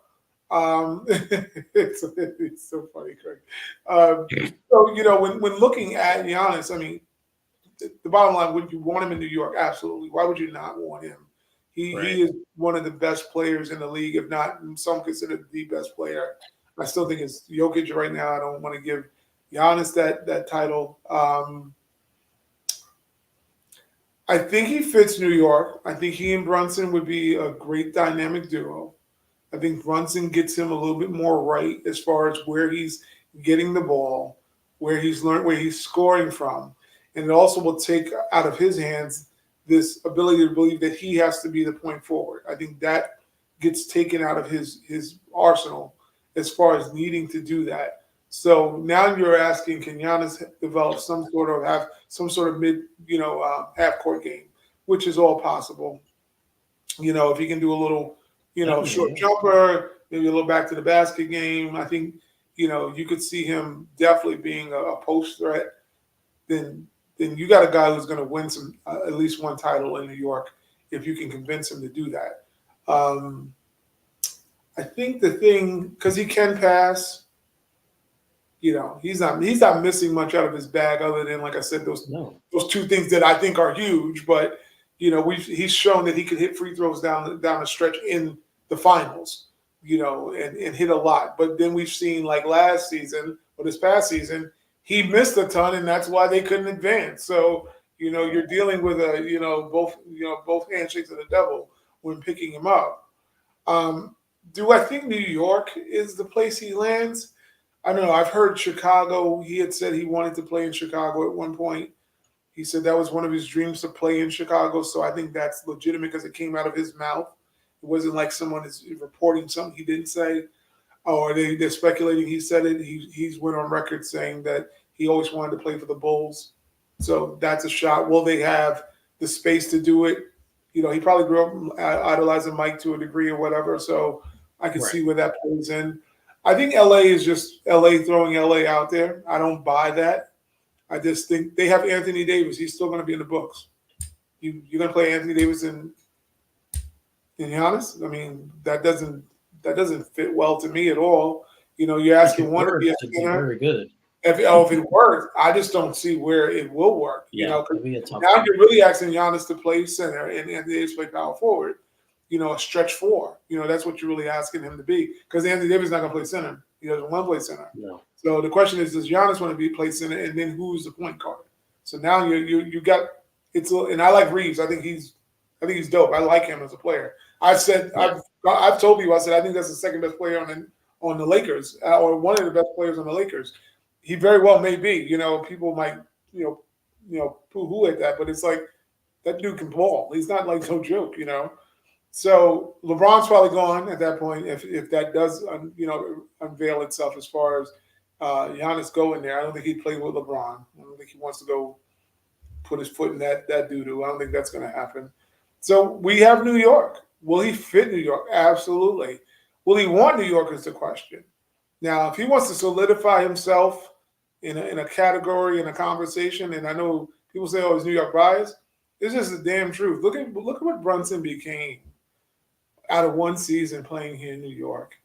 It's so funny, Craig. So when looking at Giannis, I mean, the bottom line: would you want him in New York? Absolutely. Why would you not want him? He is one of the best players in the league, if not some considered the best player. I still think it's Jokic right now. I don't want to give Giannis that title. I think he fits New York. I think he and Brunson would be a great dynamic duo. I think Brunson gets him a little bit more right as far as where he's getting the ball, where he's learned, where he's scoring from. And it also will take out of his hands this ability to believe that he has to be the point forward. I think that gets taken out of his arsenal as far as needing to do that. So now you're asking, can Giannis develop some sort of mid, half court game, which is all possible. If he can do a little, short jumper, maybe a little back to the basket game. I think, you could see him definitely being a post threat. Then you got a guy who's going to win at least one title in New York if you can convince him to do that. I think the thing, because he can pass, he's not missing much out of his bag other than, like I said, those two things that I think are huge. But he's shown that he can hit free throws down the stretch in the finals, and hit a lot. But then we've seen, like last season or this past season, he missed a ton, and that's why they couldn't advance. So you're dealing with both handshakes of the devil when picking him up. Do I think New York is the place he lands? I don't know. I've heard Chicago. He had said he wanted to play in Chicago at one point. He said that was one of his dreams to play in Chicago. So I think that's legitimate because it came out of his mouth. It wasn't like someone is reporting something he didn't say, or they're speculating he said it. He's went on record saying that he always wanted to play for the Bulls. So that's a shot. Will they have the space to do it? He probably grew up idolizing Mike to a degree or whatever. So I can see where that plays in. I think LA is just LA throwing LA out there. I don't buy that. I just think they have Anthony Davis. He's still going to be in the books. You're going to play Anthony Davis in Giannis? I mean, that doesn't fit well to me at all. You're asking one to be a center. Very good. If it worked, I just don't see where it will work. Now you're really asking Giannis to play center and Anthony Davis play power forward. A stretch four. That's what you're really asking him to be, because Anthony Davis is not going to play center. He doesn't want to play center. No. So the question is, does Giannis want to play center, and then who's the point guard? So now you got it's. And I like Reeves. I think he's dope. I like him as a player. I've told people, I said I think that's the second best player on the Lakers, or one of the best players on the Lakers. He very well may be. People might poo-hoo at that, but it's like that dude can ball. He's not like no joke. So LeBron's probably gone at that point if that does unveil itself as far as Giannis going there. I don't think he'd play with LeBron. I don't think he wants to go put his foot in that doo-doo. I don't think that's going to happen. So we have New York. Will he fit New York? Absolutely. Will he want New York is the question. Now, if he wants to solidify himself in a category, in a conversation, and I know people say, oh, he's New York bias. It's just the damn truth. Look at what Brunson became out of one season playing here in New York.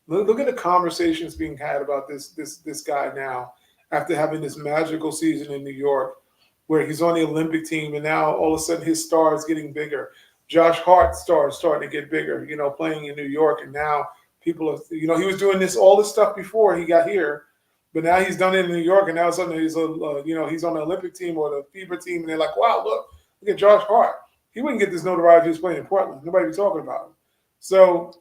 Look at the conversations being had about this guy now after having this magical season in New York where he's on the Olympic team, and now all of a sudden his star is getting bigger. Josh Hart's star is starting to get bigger, playing in New York, and now people are, he was doing all this stuff before he got here, but now he's done it in New York, and now suddenly he's he's on the Olympic team or the FIBA team, and they're like, wow, look at Josh Hart. He wouldn't get this notoriety if he was playing in Portland. Nobody would be talking about him. So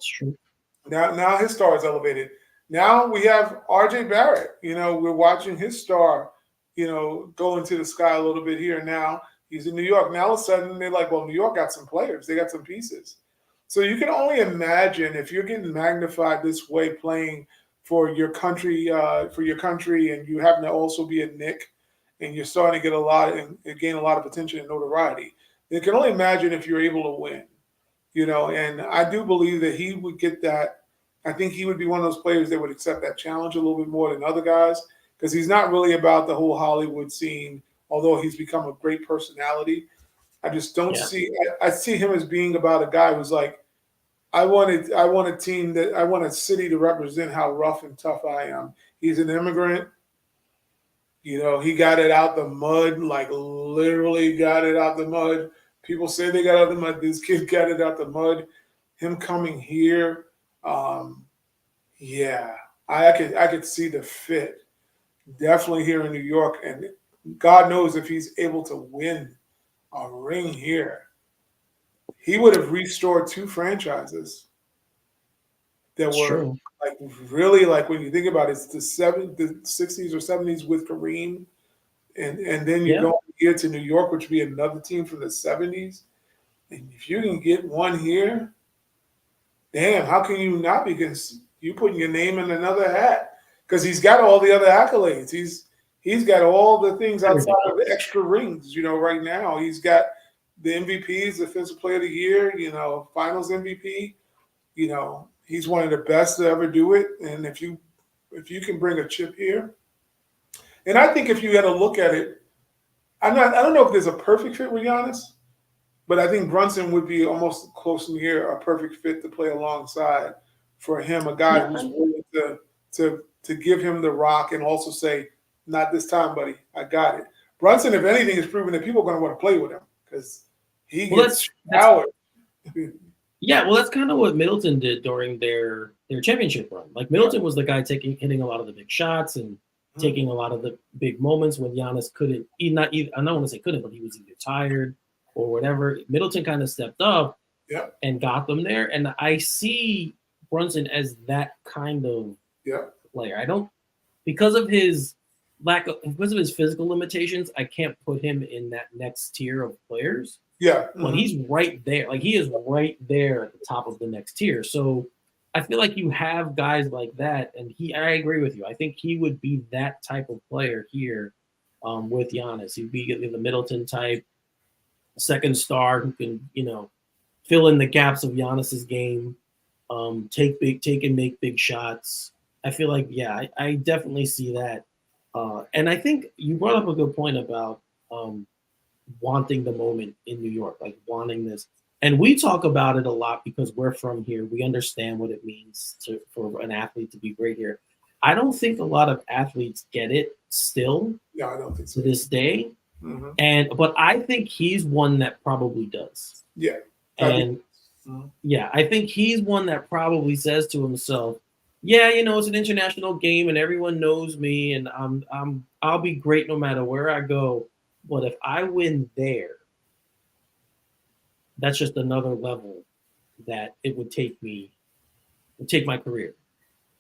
now his star is elevated. Now we have RJ Barrett. We're watching his star, go into the sky a little bit here now. He's in New York. Now all of a sudden they're like, well, New York got some players. They got some pieces. So you can only imagine if you're getting magnified this way playing for your country, and you happen to also be a Knick, and you're starting to get a lot and gain a lot of attention and notoriety. You can only imagine if you're able to win, and I do believe that he would get that. I think he would be one of those players that would accept that challenge a little bit more than other guys because he's not really about the whole Hollywood scene, although he's become a great personality. I just don't see. I see him as being about a guy who's like, I want a team I want a city to represent how rough and tough I am. He's an immigrant. He got it out the mud, like literally got it out the mud. People say they got out the mud. This kid got it out the mud. Him coming here, yeah, I could see the fit definitely here in New York, and God knows if he's able to win a ring here, he would have restored two franchises that were like really like when you think about it, it's the 60s or 70s with Kareem, and then you go here to New York, which would be another team from the 70s. And if you can get one here, damn, how can you not? Because you putting your name in another hat because he's got all the other accolades. He's got all the things outside of the extra rings. Right now he's got the MVPs, Defensive Player of the Year. Finals MVP. He's one of the best to ever do it. And if you can bring a chip here, and I think if you had to look at it, I don't know if there's a perfect fit with Giannis, but I think Brunson would be almost close near a perfect fit to play alongside for him, a guy who's willing to give him the rock and also say, not this time, buddy, I got it. Brunson, if anything, has proven that people are going to want to play with him because he gets power. Yeah, well, that's kind of what Middleton did during their championship run. Like Middleton was the guy hitting a lot of the big shots and taking a lot of the big moments when Giannis couldn't. I don't want to say couldn't, but he was either tired or whatever. Middleton kind of stepped up and got them there. And I see Brunson as that kind of player. I don't, because of his physical limitations, I can't put him in that next tier of players. Yeah. But he's right there. Like he is right there at the top of the next tier. So I feel like you have guys like that, and I agree with you. I think he would be that type of player here with Giannis. He'd be the Middleton type, second star who can, fill in the gaps of Giannis's game, take and make big shots. I feel like, I definitely see that. And I think you brought up a good point about wanting the moment in New York, like wanting this. And we talk about it a lot because we're from here. We understand what it means for an athlete to be great here. I don't think a lot of athletes get it still. Yeah, I don't think so. To this day. Mm-hmm. But I think he's one that probably does. Yeah. I think he's one that probably says to himself, it's an international game and everyone knows me and I'll be great no matter where I go. But if I win there, that's just another level that it would take my career.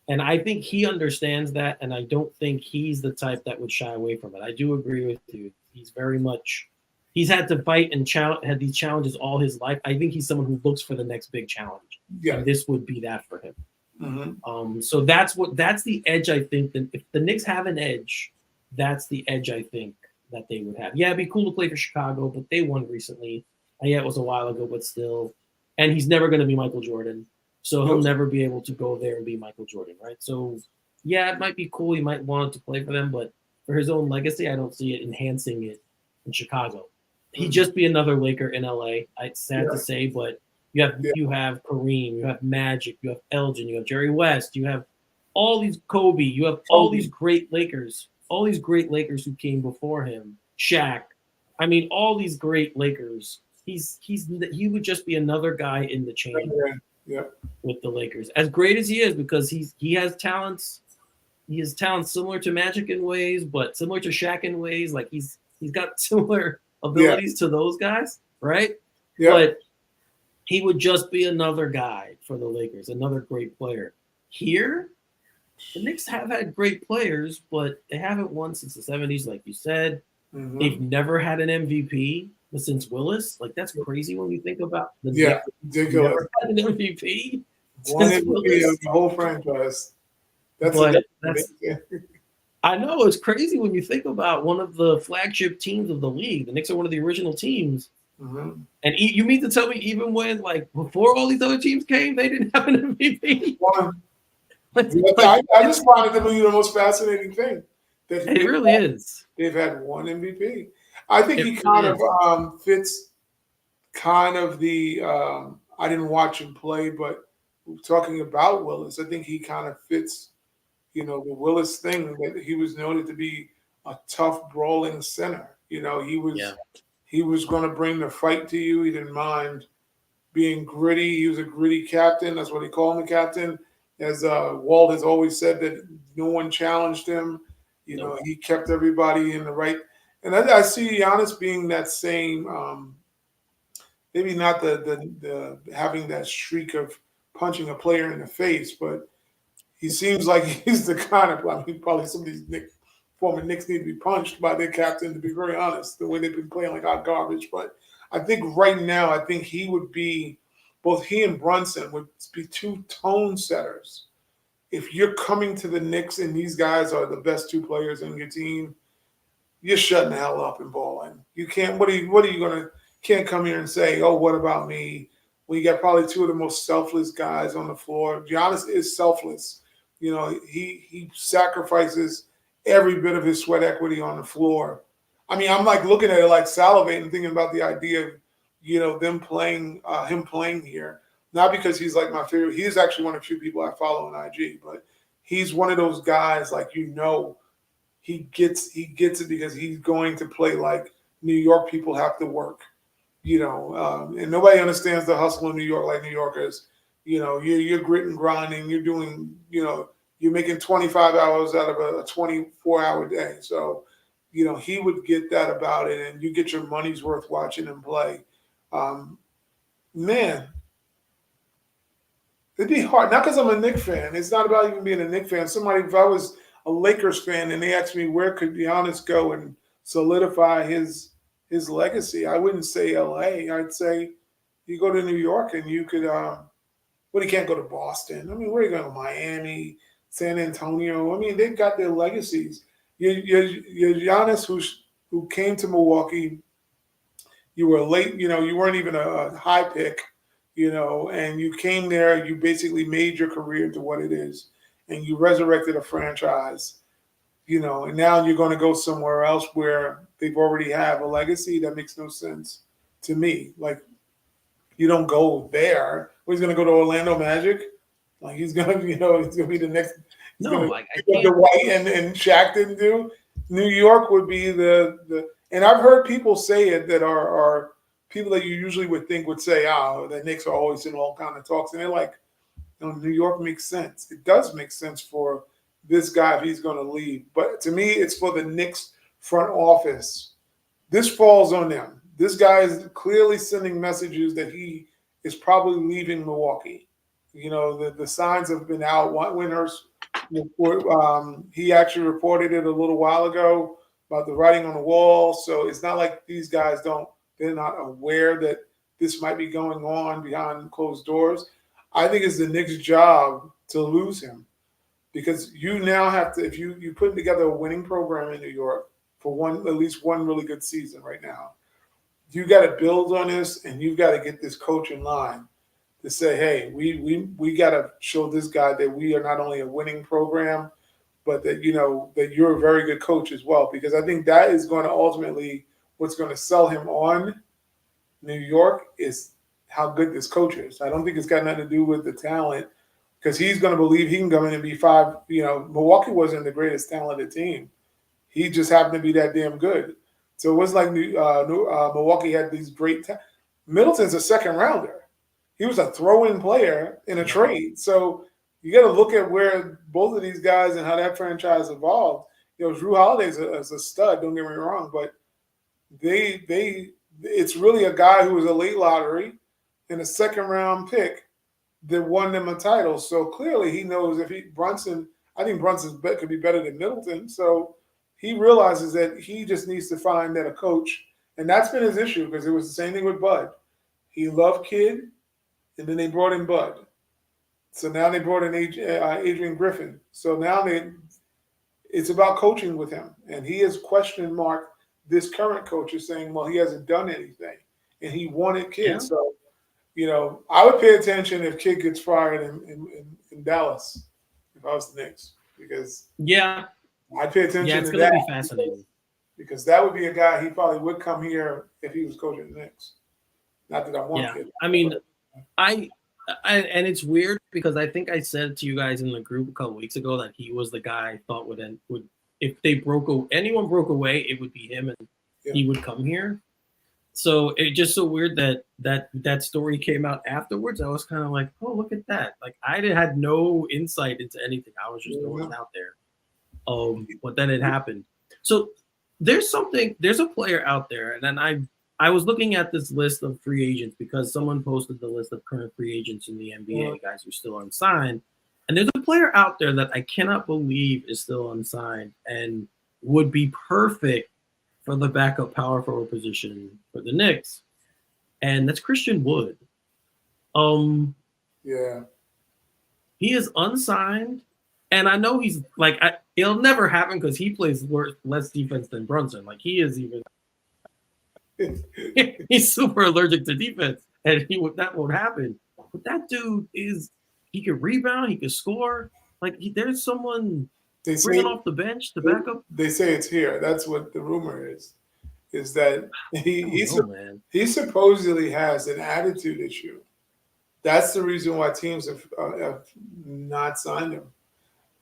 And I think he understands that, and I don't think he's the type that would shy away from it. I do agree with you. He's had to fight and had these challenges all his life. I think he's someone who looks for the next big challenge. Yeah. And this would be that for him. Mm-hmm. So that's the edge I think. That if the Knicks have an edge, that's the edge I think that they would have. Yeah, it'd be cool to play for Chicago, but they won recently. Yeah, it was a while ago, but still. And he's never going to be Michael Jordan. So he'll never be able to go there and be Michael Jordan, right? So, yeah, it might be cool. He might want to play for them, but for his own legacy, I don't see it enhancing it in Chicago. He'd just be another Laker in LA. It's sad to say, but you have Kareem, you have Magic, you have Elgin, you have Jerry West, you have all these Kobe, you have all these great Lakers who came before him, Shaq. I mean, all these great Lakers. He would just be another guy in the chain with the Lakers. As great as he is, because he has talents. He has talents similar to Magic in ways, but similar to Shaq in ways. Like he's got similar abilities to those guys, right? Yeah. But he would just be another guy for the Lakers, another great player. Here, the Knicks have had great players, but they haven't won since the 70s, like you said. Mm-hmm. They've never had an MVP since Willis. Like, that's crazy when you think about the Knicks. Ridiculous. Never had an MVP. One MVP of the whole franchise. I know it's crazy when you think about one of the flagship teams of the league. The Knicks are one of the original teams. Mm-hmm. And you mean to tell me even when, like, before all these other teams came, they didn't have an MVP? One, like, I just find it to be the most fascinating thing that it really is. they've had one MVP. I think It he really kind is. of fits kind of the. I didn't watch him play, but talking about Willis, I think he kind of fits, the Willis thing that he was noted to be a tough, brawling center. Yeah. He was going to bring the fight to you. He didn't mind being gritty. He was a gritty captain. That's what he called him, the captain. As Walt has always said, that no one challenged him. Nope. He kept everybody in the right. And I see Giannis being that same. Maybe not the having that streak of punching a player in the face, but he seems like he's the kind of. I mean, probably some of these former Knicks need to be punched by their captain. To be very honest, the way they've been playing like hot garbage. But I think right now, I think he would be. Both he and Brunson would be two tone setters. If you're coming to the Knicks and these guys are the best two players in your team, you're shutting the hell up and balling. You can't. What are you gonna? Can't come here and say, "Oh, what about me?" When you got probably two of the most selfless guys on the floor. Giannis is selfless. He sacrifices every bit of his sweat equity on the floor. I mean, I'm like looking at it like salivating, thinking about the idea of them playing him playing here. Not because he's like my favorite. He's actually one of the few people I follow on IG, but he's one of those guys like he gets it because he's going to play like New York people have to work, and nobody understands the hustle in New York like New Yorkers. You're grit and grinding. You're doing, you're making 25 hours out of a 24-hour day. So, he would get that about it, and you get your money's worth watching him play. Man, it'd be hard. Not because I'm a Knicks fan. It's not about even being a Knicks fan. If I was a Lakers fan and they asked me where could Giannis go and solidify his legacy, I wouldn't say LA. I'd say you go to New York and you could well, he can't go to Boston. I mean, where are you going? Miami, San Antonio. I mean, they've got their legacies. You're Giannis who came to Milwaukee. You were late, you weren't even a high pick, and you came there, you basically made your career to what it is, and you resurrected a franchise, and now you're going to go somewhere else where they've already have a legacy. That makes no sense to me. Like, you don't go there. He's going to go to Orlando Magic. Like, he's going to, he's going to be the next. He's going No, to I do the can't. White and Shaq didn't do. New York would be the. And I've heard people say it that are people that you usually would think would say, the Knicks are always in all kind of talks, and they're like, New York makes sense. It does make sense for this guy if he's going to leave. But to me, it's for the Knicks front office. This falls on them. This guy is clearly sending messages that he is probably leaving Milwaukee. The signs have been out. Winters, he actually reported it a little while ago about the writing on the wall. So it's not like these guys they're not aware that this might be going on behind closed doors. I think it's the Knicks' job to lose him because you now have to, if you put together a winning program in New York for at least one really good season right now, you got to build on this and you've got to get this coach in line to say, hey, we got to show this guy that we are not only a winning program, but that that you're a very good coach as well. Because I think that is going to ultimately what's going to sell him on New York is how good this coach is. I don't think it's got nothing to do with the talent because he's going to believe he can come in and be five. Milwaukee wasn't the greatest talented team. He just happened to be that damn good. So it wasn't like Milwaukee had these great Middleton's a second rounder. He was a throw-in player in a trade. So you got to look at where both of these guys and how that franchise evolved. Drew Holiday's a stud. Don't get me wrong, but it's really a guy who was a late lottery and a second-round pick that won them a title. So clearly he knows I think Brunson could be better than Middleton. So he realizes that he just needs to find that a coach, and that's been his issue because it was the same thing with Bud. He loved Kid, and then they brought in Bud. So now they brought in Adrian Griffin. So now It's about coaching with him, and he has question marked this current coach is saying, well, he hasn't done anything, and he wanted Yeah. kids. So I would pay attention if Kid gets fired in Dallas if I was the Knicks, because Yeah. I'd pay Yeah. attention It's to gonna that be fascinating. because that would be a guy he probably would come here if he was coaching the Knicks. Not that I want Yeah. Kid, I mean, but I, and it's weird because I think I said to you guys in the group a couple weeks ago that he was the guy I thought would if they anyone broke away, it would be him and yeah, he would come here. So it just so weird that story came out afterwards. I was kind of like, oh, look at that. Like had no insight into anything. I was just throwing it out there. But then it happened. So there's a player out there, and then I was looking at this list of free agents because someone posted the list of current free agents in the NBA, guys who are still unsigned. And there's a player out there that I cannot believe is still unsigned and would be perfect for the backup power forward position for the Knicks, and that's Christian Wood. yeah. He is unsigned, and I know he's like it'll never happen because he plays less defense than Brunson. Like he is even he's super allergic to defense, and that won't happen. But that dude he could rebound, he could score. Like there's someone They say bringing off the bench to back up. they say it's here. That's what the rumor is. Is that Man. he supposedly has an attitude issue. That's the reason why teams have not signed him.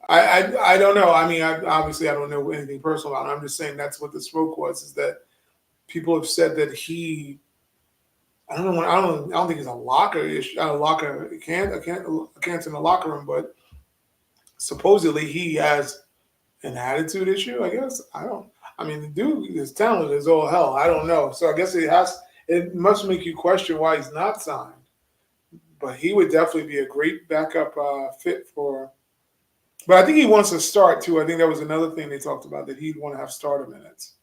I don't know. I mean, obviously I don't know anything personal about him. I'm just saying that's what the smoke was. Is that people have said that he. I don't know. I don't think it's a locker issue. A locker can't in the locker room, but supposedly he has an attitude issue. I guess I don't. I mean, the dude is talented as all hell. I don't know. So I guess it must make you question why he's not signed. But he would definitely be a great backup fit for. But I think he wants to start too. I think that was another thing they talked about, that he'd want to have starter minutes.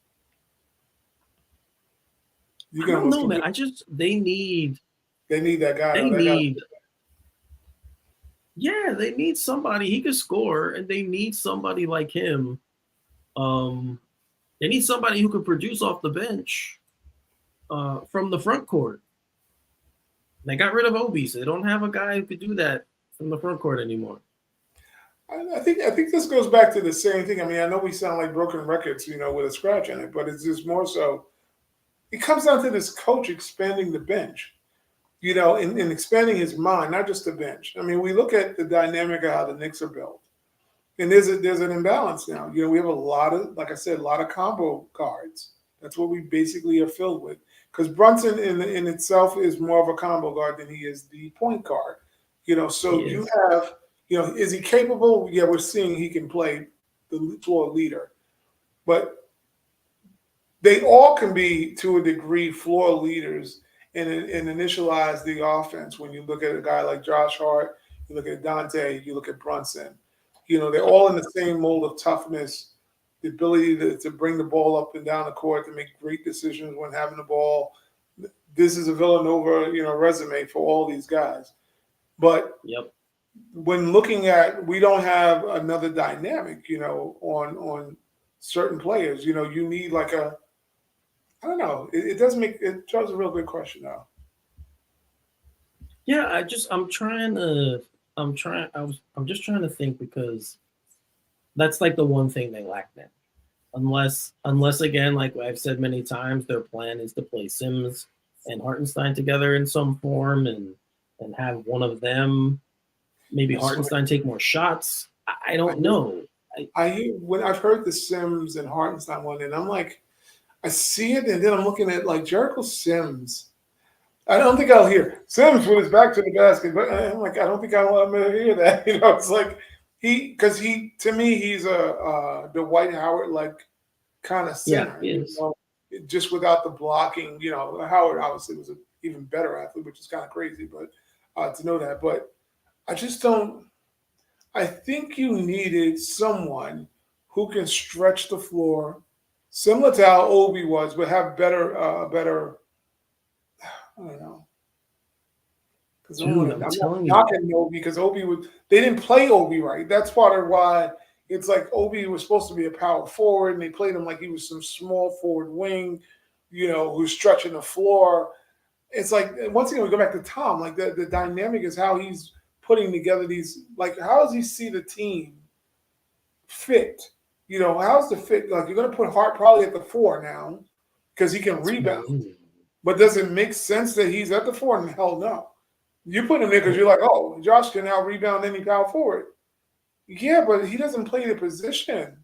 I don't know, man. They need that guy. They that need. guy. Yeah, they need somebody. He could score, and they need somebody like him. They need somebody who could produce off the bench from the front court. They got rid of Obi, so they don't have a guy who could do that from the front court anymore. I think this goes back to the same thing. I mean, I know we sound like broken records, with a scratch on it, but it's just more so. It comes down to this coach expanding the bench, and expanding his mind, not just the bench. I mean, we look at the dynamic of how the Knicks are built, and there's an imbalance now. We have a lot of, like I said, a lot of combo guards. That's what we basically are filled with. Because Brunson in itself is more of a combo guard than he is the point guard. So you have, is he capable? Yeah, we're seeing he can play the floor leader. But they all can be, to a degree, floor leaders and initialize the offense. When you look at a guy like Josh Hart, you look at Dante, you look at Brunson. They're all in the same mold of toughness, the ability to bring the ball up and down the court, to make great decisions when having the ball. This is a Villanova, resume for all these guys. But when looking at, we don't have another dynamic, on certain players. You need like I don't know. It doesn't make it. Throws a real good question now. Yeah, I'm just trying to think, because that's like the one thing they lack now. Unless again, like I've said many times, their plan is to play Sims and Hartenstein together in some form, and have one of them, maybe Hartenstein, take more shots. I don't know. When I've heard the Sims and Hartenstein one, and I'm like, I see it, and then I'm looking at like Jericho Sims. I don't think I'll hear Sims with his back to the basket, but I'm like, I don't think I'll ever hear that. It's like to me, he's a Dwight Howard like kind of center. Just without the blocking. Howard obviously was an even better athlete, which is kind of crazy, but to know that. But I just don't. I think you needed someone who can stretch the floor, similar to how Obi was, but have better. I don't know. Because I'm not knocking Obi, because Obi they didn't play Obi right. That's part of why It's like Obi was supposed to be a power forward, and they played him like he was some small forward wing, who's stretching the floor. It's like, once again, we go back to Tom. Like the dynamic is how he's putting together these. Like, how does he see the team fit? How's the fit? Like, you're going to put Hart probably at the 4 now because he can rebound. But does it make sense that he's at the 4? And hell no. You put him there because you're like, oh, Josh can now rebound any power forward. Yeah, but he doesn't play the position.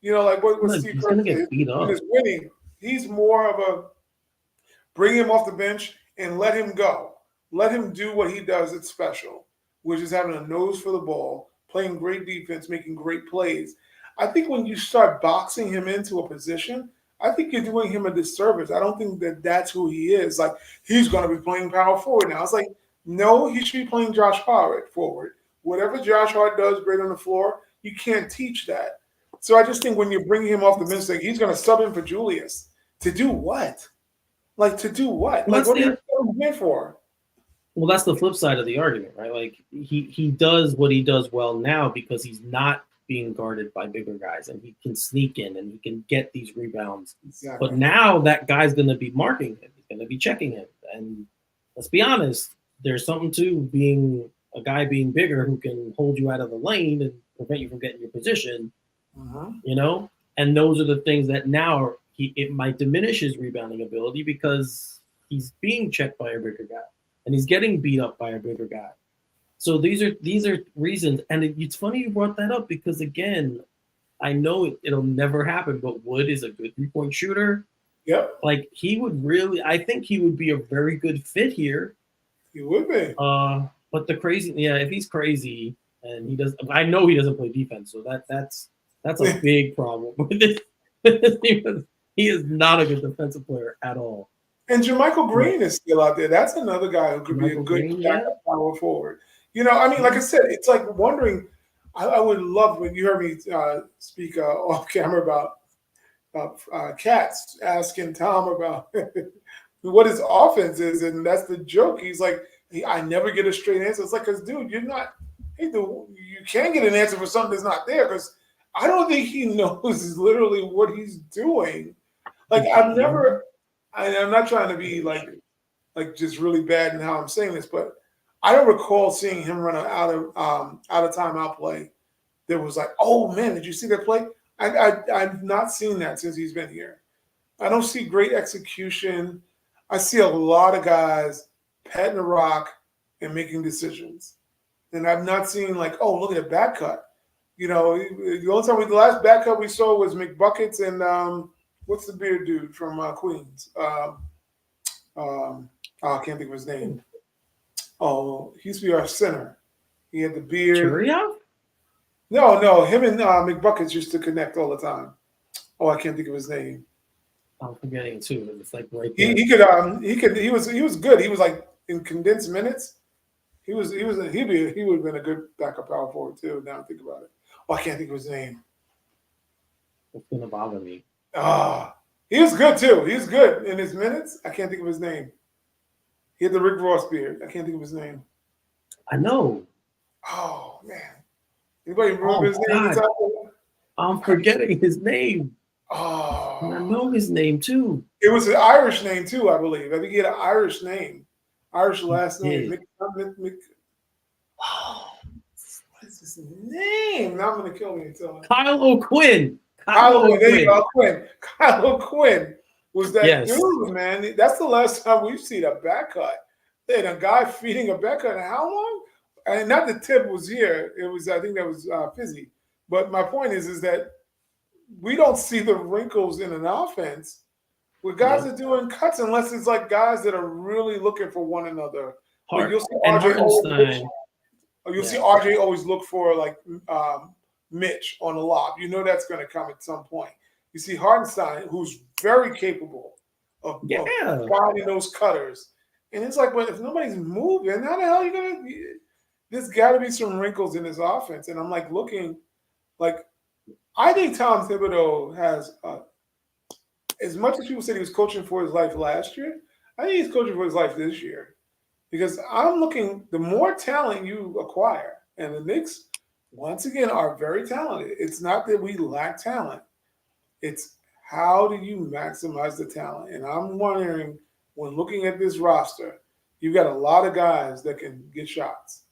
Like what Steve Kerr is winning. He's more of a bring him off the bench and let him go. Let him do what he does. It's special, which is having a nose for the ball, playing great defense, making great plays. I think when you start boxing him into a position, I think you're doing him a disservice. I don't think that that's who he is. Like, he's going to be playing power forward now. It's like, no, he should be playing Josh Hart forward. Whatever Josh Hart does great on the floor, you can't teach that. So I just think when you're bringing him off the bench, like, he's going to sub in for Julius. To do what? Like, to do what? Well, like, what are you here for? Well, that's the flip side of the argument, right? Like, he does what he does well now because he's not being guarded by bigger guys, and he can sneak in and he can get these rebounds. Exactly. But now that guy's going to be marking him. He's going to be checking him. And let's be honest, there's something to being a guy being bigger who can hold you out of the lane and prevent you from getting your position, And those are the things that now it might diminish his rebounding ability because he's being checked by a bigger guy and he's getting beat up by a bigger guy. So these are reasons, and it's funny you brought that up because, again, I know it'll never happen, but Wood is a good 3-point shooter. Yep. Like, I think he would be a very good fit here. He would be. But if he's crazy and he does, I know he doesn't play defense, so that's a big problem with this. He is not a good defensive player at all. And JaMychal Green is still out there. That's another guy who could be a good power forward. Like I said, it's like wondering. I would love when you heard me speak off camera about Katz asking Tom about what his offense is, and that's the joke. He's like, I never get a straight answer. It's like, because dude, you're not. Hey, you can't get an answer for something that's not there because I don't think he knows literally what he's doing. Like, I'm not trying to be like just really bad in how I'm saying this, but I don't recall seeing him run out of timeout play that was like, oh man, did you see that play? I've not seen that since he's been here. I don't see great execution. I see a lot of guys patting the rock and making decisions. And I've not seen like, oh, look at the back cut. The only time the last back cut we saw was McBuckets and what's the beard dude from Queens? I can't think of his name. Oh, he used to be our center. He had the beard. Churia? No, him and McBuckets used to connect all the time. Oh, I can't think of his name. I'm forgetting too. It's like right there. He was good. He was like in condensed minutes. He would have been a good backup power forward too. Now I think about it. Oh, I can't think of his name. It's gonna bother me. He was good too. He was good in his minutes. I can't think of his name. He had the Rick Ross beard. I can't think of his name. I know. Oh man. Anybody remember his name? I'm forgetting his name. Oh. And I know his name too. It was an Irish name too, I believe. I think he had an Irish name. Irish last name. What is his name? Now I'm going to kill me and tell him. Kyle O'Quinn. There you go, Quinn. Kyle O'Quinn was that dude, man. That's the last time we've seen a back cut. And a guy feeding a back cut. How long? And not the tip was here. It was, I think that was Fizzy. But my point is that we don't see the wrinkles in an offense where guys are doing cuts unless it's like guys that are really looking for one another. Like you'll see RJ always look for like Mitch on a lob. You know that's going to come at some point. You see Hartenstein, who's very capable of finding those cutters. And it's like, well, if nobody's moving, how the hell are you going to – there's got to be some wrinkles in his offense. And I'm like looking like I think Tom Thibodeau has as much as people said he was coaching for his life last year, I think he's coaching for his life this year. Because I'm looking, the more talent you acquire, and the Knicks once again, are very talented. It's not that we lack talent. It's how do you maximize the talent? And I'm wondering, when looking at this roster, you've got a lot of guys that can get shots.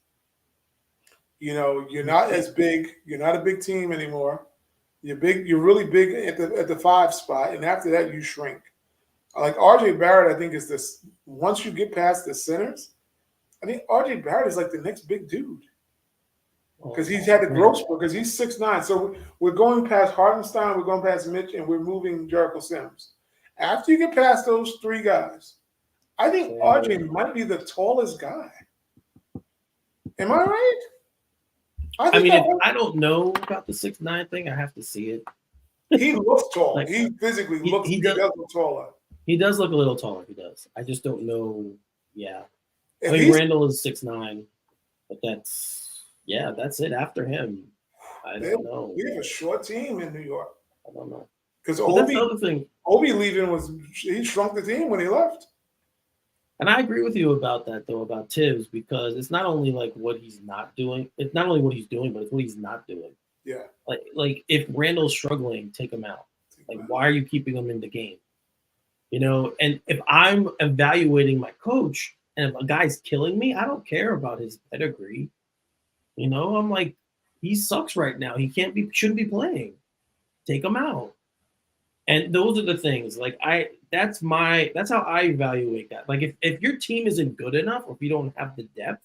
You know, you're not as big. You're not a big team anymore. You're big. You're really big at the 5 spot, and after that, you shrink. Like RJ Barrett, I think is this. Once you get past the centers, I think RJ Barrett is like the next big dude because he's had the growth spurt because he's 6'9". So we're going past Hardenstein, we're going past Mitch, and we're moving Jericho Sims. After you get past those 3 guys, I think RJ might be the tallest guy. Am I right? I mean, if I don't know about the 6'9" thing, I have to see it. He looks tall. Like, he physically looks. He does look taller. He does look a little taller. He does. I just don't know. Yeah. I mean, Randall is 6'9", but that's it. After him, I don't know. We have a short team in New York. I don't know. Because Obi leaving he shrunk the team when he left. And I agree with you about that, though, about Tibbs, because it's not only like what he's not doing. It's not only what he's doing, but it's what he's not doing. Yeah. Like if Randall's struggling, take him out. Like, why are you keeping him in the game? You know, and if I'm evaluating my coach and if a guy's killing me, I don't care about his pedigree. You know, I'm like, he sucks right now. He shouldn't be playing. Take him out. And those are the things. Like that's how I evaluate that. Like if your team isn't good enough, or if you don't have the depth,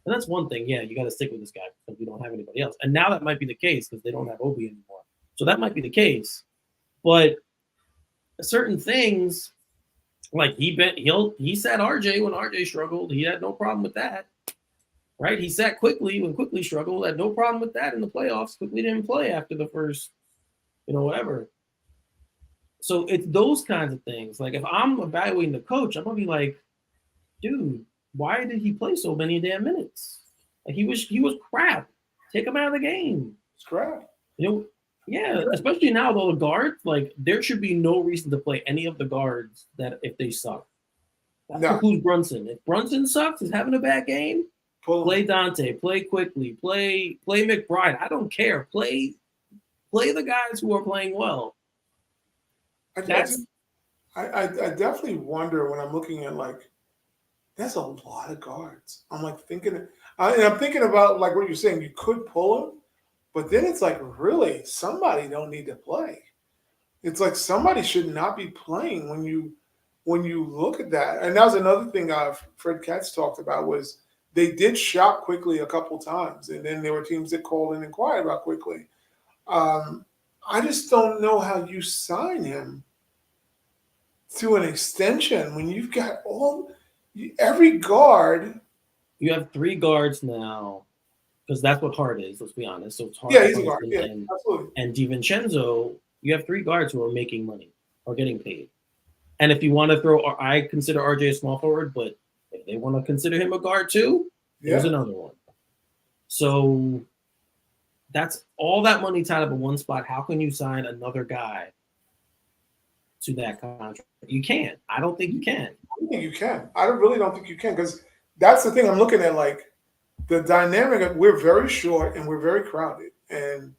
then that's one thing. Yeah, you got to stick with this guy because we don't have anybody else. And now that might be the case because they don't have Obi anymore. So that might be the case. But certain things, like he sat RJ when RJ struggled. He had no problem with that. Right? He sat Quickly when Quickly struggled. Had no problem with that in the playoffs. Quickly didn't play after the first, whatever. So it's those kinds of things. Like if I'm evaluating the coach, I'm gonna be like, dude, why did he play so many damn minutes? Like he was crap. Take him out of the game. It's crap. Yeah, especially now with all the guards, like there should be no reason to play any of the guards that if they suck. Who's Brunson? If Brunson sucks, is having a bad game, play Dante, play Quickly, play McBride. I don't care. Play the guys who are playing well. I definitely wonder when I'm looking at like, that's a lot of guards. I'm like I'm thinking about like what you're saying. You could pull them, but then it's like really somebody don't need to play. It's like somebody should not be playing when you look at that. And that was another thing Fred Katz talked about was they did shop Quickly a couple times, and then there were teams that called and inquired about Quickly. I just don't know how you sign him to an extension when you've got every guard. You have 3 guards now, because that's what Hart is. Let's be honest. So it's Hart, he's a guard. Yeah, absolutely. And DiVincenzo. You have 3 guards who are making money or getting paid. And if you want to I consider RJ a small forward, but if they want to consider him a guard too, there's another one. So that's all that money tied up in one spot. How can you sign another guy to that contract? You can't. I don't think you can. I don't think you can. I really don't think you can, because that's the thing I'm looking at. Like the dynamic, we're very short and we're very crowded. And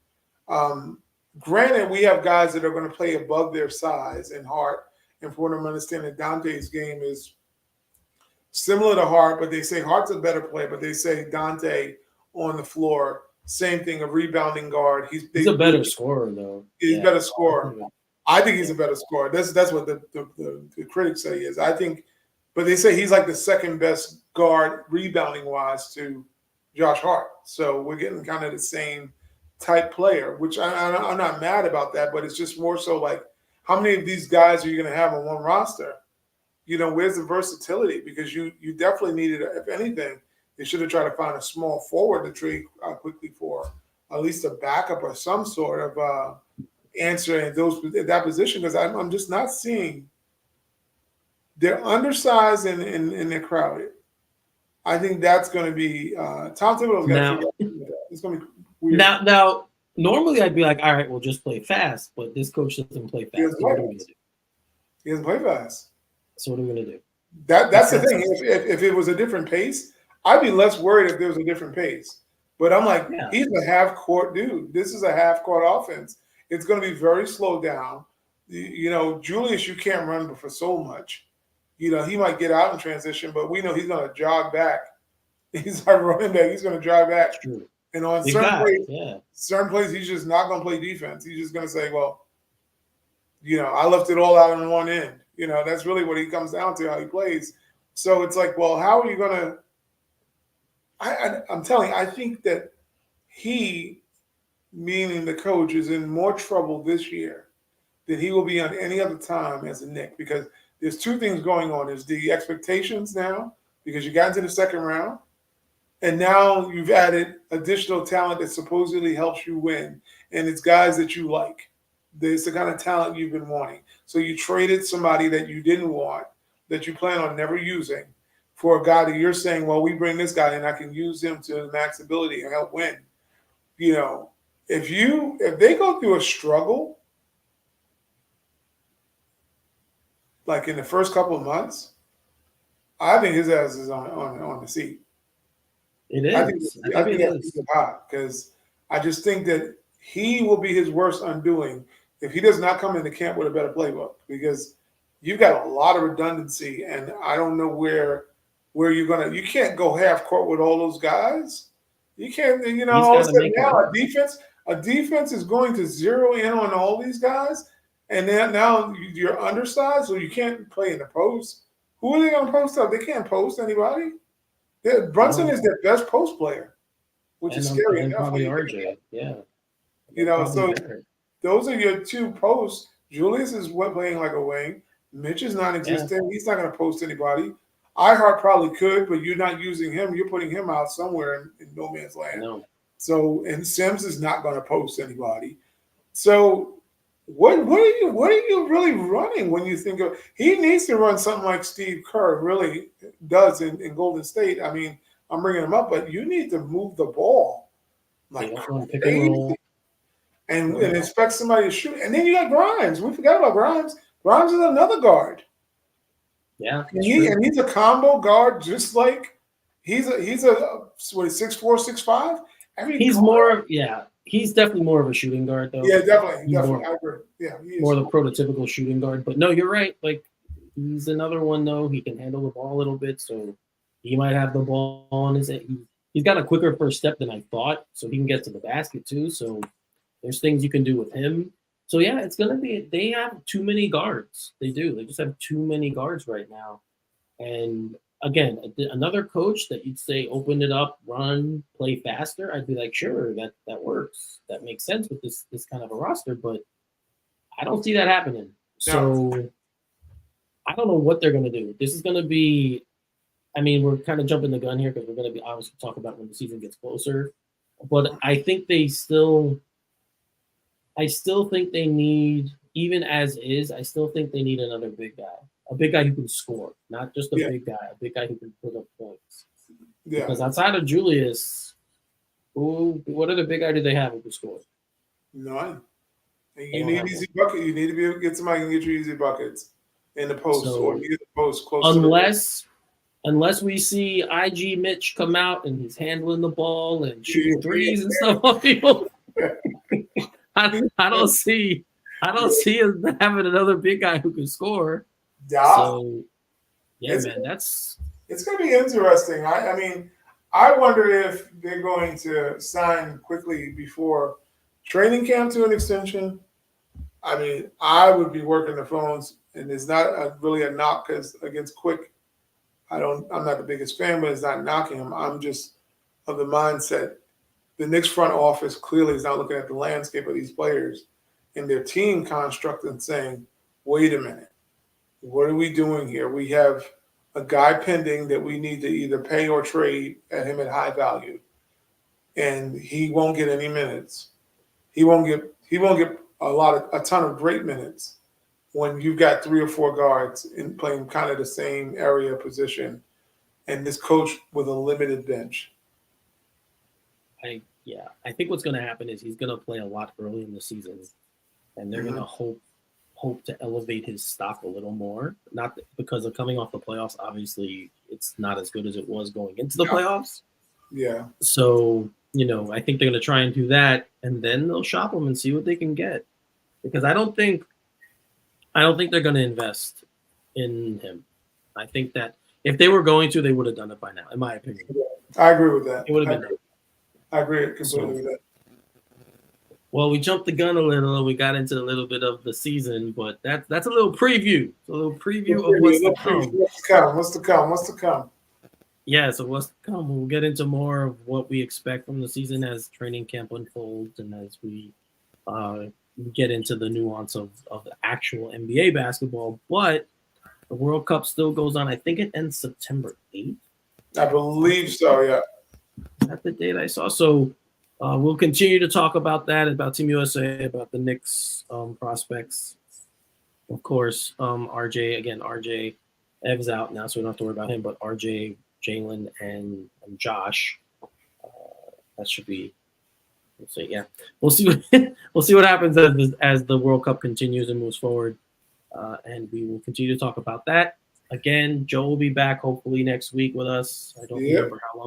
granted, we have guys that are going to play above their size and Hart. And for what I'm understanding, Dante's game is similar to Hart, but they say Hart's a better player, but they say Dante on the floor. Same thing, a rebounding guard. He's a better scorer, though. He's a better scorer. I think he's a better scorer. That's what the critics say he is. I think, but they say he's like the second best guard rebounding wise to Josh Hart. So we're getting kind of the same type player, which I'm not mad about that, but it's just more so like, how many of these guys are you going to have on one roster? Where's the versatility? Because you definitely needed, if anything, they should have tried to find a small forward to trade Quickly for, at least a backup or some sort of answer in that position. Because I'm just not seeing. They're undersized and they're crowded. I think that's going to be Tom Thibodeau's got to figure out. It's going to be weird. Now, normally I'd be like, all right, we'll just play fast. But this coach doesn't play fast. What are we going to do? He doesn't play fast. So what are we going to do? That's the thing. If it was a different pace, I'd be less worried if there was a different pace. But I'm like, Yeah, he's a half court dude. This is a half court offense. It's going to be very slow down. Julius, you can't run for so much. He might get out in transition, but we know he's going to jog back. He's our running back. He's going to drive back. it's true. And on Big guy, yeah. certain plays, he's just not going to play defense. He's just going to say, well, I left it all out on one end. That's really what he comes down to, how he plays. So it's like, well, how are you going to – I'm telling you, I think that he, meaning the coach, is in more trouble this year than he will be on any other time as a Knick, because there's two things going on. There's the expectations now, because you got into the second round, and now you've added additional talent that supposedly helps you win, and it's guys that you like. It's the kind of talent you've been wanting. So you traded somebody that you didn't want, that you plan on never using, for a guy that you're saying, well, we bring this guy and I can use him to max ability and help win. If they go through a struggle, like in the first couple of months, I think his ass is on the seat. It is. I think that's hot, because I just think that he will be his worst undoing if he does not come into camp with a better playbook, because you've got a lot of redundancy, and I don't know where you can't go half court with all those guys. You can't, all of a sudden now a defense is going to zero in on all these guys, and then now you're undersized, so you can't play in the post. Who are they going to post up? They can't post anybody. Brunson is their best post player, which is scary enough. Probably RJ, yeah. So those are your two posts. Julius is playing like a wing. Mitch is non-existent. Yeah. He's not going to post anybody. iHeart probably could, but you're not using him. You're putting him out somewhere in no man's land. No. So, and Sims is not going to post anybody. So, what are you really running when you think of? He needs to run something like Steve Kerr really does in Golden State. I mean, I'm bringing him up, but you need to move the ball like crazy, and expect somebody to shoot. And then you got Grimes. We forgot about Grimes. Grimes is another guard. Yeah, and he's a combo guard, just like he's a 6'4", 6'5". He's more, he's definitely more of a shooting guard, though. Yeah, definitely. I agree. Yeah, he is more the prototypical shooting guard. But no, you're right. Like, he's another one, though. He can handle the ball a little bit, so he might have the ball on his head. He's got a quicker first step than I thought, so he can get to the basket too. So there's things you can do with him. So yeah, it's gonna be. They have too many guards. They do. They just have too many guards right now. And again, another coach that you'd say open it up, run, play faster. I'd be like, sure, that works. That makes sense with this kind of a roster. But I don't see that happening. So I don't know what they're gonna do. This is gonna be. I mean, we're kind of jumping the gun here because we're gonna be obviously talk about when the season gets closer. But I think they still. I still think they need, even as is, I still think they need another big guy. A big guy who can score, not just a big guy who can put up points. Yeah. Because outside of Julius, what other big guy do they have who can score? None. And you need easy buckets. You need to be able to get somebody who can get you easy buckets in the post or near the post close unless we see IG Mitch come out and he's handling the ball and shooting threes and stuff on people. I don't see him having another big guy who can score. Yeah. So, it's going to be interesting. I mean, I wonder if they're going to sign quickly before training camp to an extension. I mean, I would be working the phones, and it's not really a knock against Quick. I'm not the biggest fan, but it's not knocking him. I'm just of the mindset. The Knicks front office clearly is not looking at the landscape of these players and their team construct and saying, wait a minute, what are we doing here? We have a guy pending that we need to either pay or trade at him at high value. And he won't get any minutes. He won't get a ton of great minutes when you've got 3 or 4 guards in playing kind of the same area position and this coach with a limited bench. I think what's going to happen is he's going to play a lot early in the season, and they're going to hope to elevate his stock a little more. Not because of coming off the playoffs. Obviously, it's not as good as it was going into the playoffs. Yeah. So I think they're going to try and do that, and then they'll shop him and see what they can get. Because I don't think they're going to invest in him. I think that if they were going to, they would have done it by now, in my opinion. I agree with that. It would have been done. I agree completely with that. Well, we jumped the gun a little. We got into a little bit of the season, but that's a little preview. It's a little preview of what's to come. What's to come? Yeah, so what's to come. We'll get into more of what we expect from the season as training camp unfolds and as we get into the nuance of the actual NBA basketball. But the World Cup still goes on. I think it ends September 8th. I believe so, yeah. That's the date I saw. So we'll continue to talk about that, about Team USA, about the Knicks prospects. Of course, RJ Ev's out now, so we don't have to worry about him, but RJ, Jalen, and Josh, that should be. So yeah, we'll see. We'll see what happens as the World Cup continues and moves forward, and we will continue to talk about that. Again, Joe will be back hopefully next week with us. I don't remember how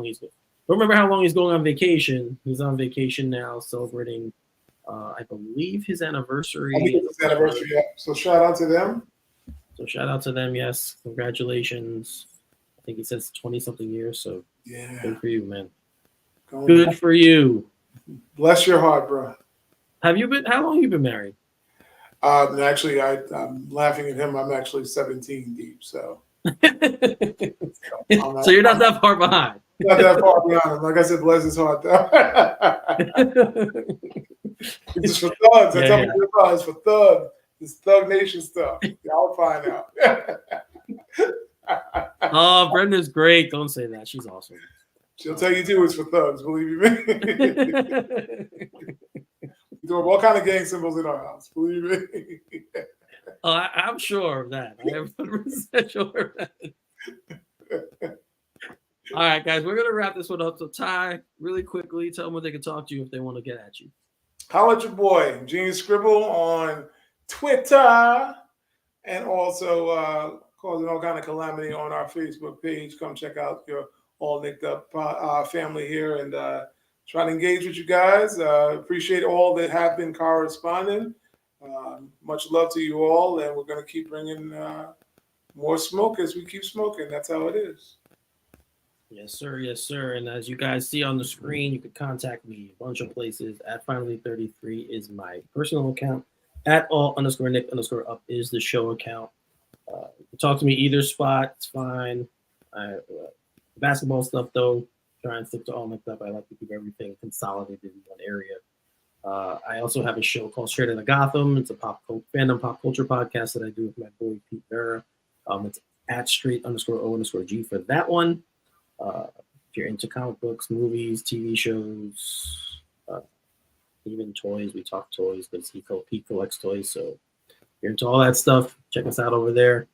long he's going on vacation. He's on vacation now, celebrating, I believe, his anniversary. I think it's his anniversary. Yeah. So shout out to them. Yes, congratulations. I think he says 20-something years. So yeah, good for you, man. Good for you. Bless your heart, bro. How long have you been married? Actually, I'm laughing at him. I'm actually 17 deep, so. So you're not that far behind. Not that far behind. Like I said, bless his heart, though. It's for thugs. I tell you, it's for thugs. It's Thug Nation stuff. Y'all find out. Oh, Brenda's great. Don't say that. She's awesome. She'll tell you too. It's for thugs. Believe me. Doing all kind of gang symbols in our house. Believe me. Oh, I'm sure of that. I am 100% sure of that. All right, guys, we're going to wrap this one up. So, Ty, really quickly, tell them what they can talk to you if they want to get at you. Holla at your boy, Genius Scribble, on Twitter, and also causing all kind of calamity on our Facebook page. Come check out your All Knicked Up family here and try to engage with you guys. Appreciate all that have been corresponding. Much love to you all, and we're going to keep bringing more smoke as we keep smoking. That's how it is. Yes, sir. Yes, sir. And as you guys see on the screen, you can contact me a bunch of places. At Finally33 is my personal account. At all_Nick_up is the show account. You can talk to me either spot. It's fine. Basketball stuff, though, try and stick to All Knicked Up. I like to keep everything consolidated in one area. I also have a show called Straight Outta Gotham. It's a fandom pop culture podcast that I do with my boy Pete Vera. It's at straight_O_G for that one. If you're into comic books, movies, TV shows, even toys, we talk toys because he collects toys. So if you're into all that stuff, check us out over there.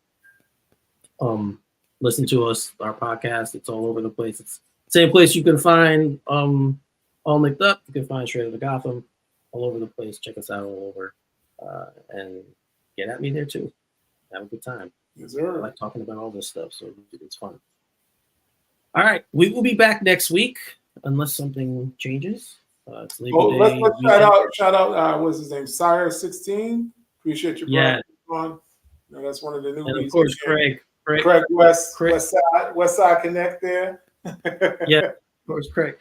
Listen to us, our podcast. It's all over the place. It's the same place you can find All Knicked Up. You can find Straight Outta Gotham all over the place. Check us out all over. And get at me there too. Have a good time. Yes, sir. I like talking about all this stuff, so it's fun. All right, we will be back next week unless something changes. It's Labor Day. Let's shout out. What's his name? Sire16. Appreciate your brother. That's one of the newbies. And of course, Craig West Side Connect there. Yeah, of course, Craig.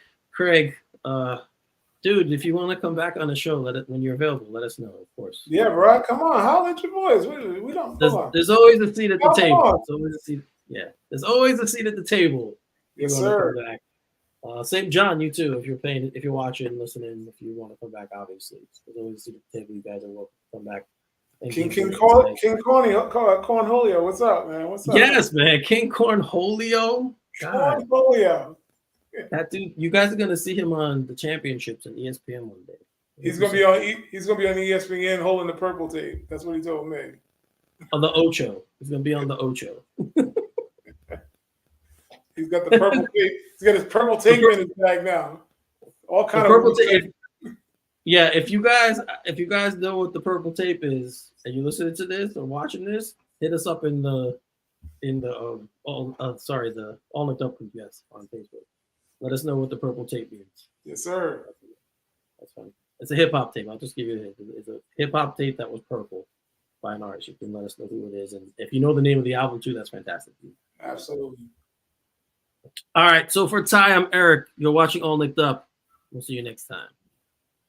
Dude, if you want to come back on the show, when you're available, let us know. Of course. Yeah, bro. Come on, holla at your boys. We don't. There's always a seat at the table. There's always a seat. Yeah, there's always a seat at the table. Yes, sir. Same John, you too. If you're watching, listening, if you want to come back, obviously, there's always a seat at the table. You guys are welcome to come back. King Cornholio, what's up, man? What's up? Yes, man, King Cornholio. Cornholio. That dude, you guys are gonna see him on the championships on ESPN one day. He's gonna be on ESPN holding the purple tape. That's what he told me. On the Ocho. He's gonna be on the Ocho. He's got the purple tape. He's got his purple tape in his bag now. All kind of purple tape. Yeah, if you guys know what the purple tape is, and you're listening to this or watching this, hit us up in the All Knicked Up group, yes, on Facebook. Let us know what the purple tape means. Yes, sir. That's fine. It's a hip hop tape. I'll just give you a hint. It's a hip hop tape that was purple by an artist. You can let us know who it is, and if you know the name of the album too, that's fantastic. Absolutely. All right. So for Ty, I'm Eric. You're watching All Nicked Up. We'll see you next time.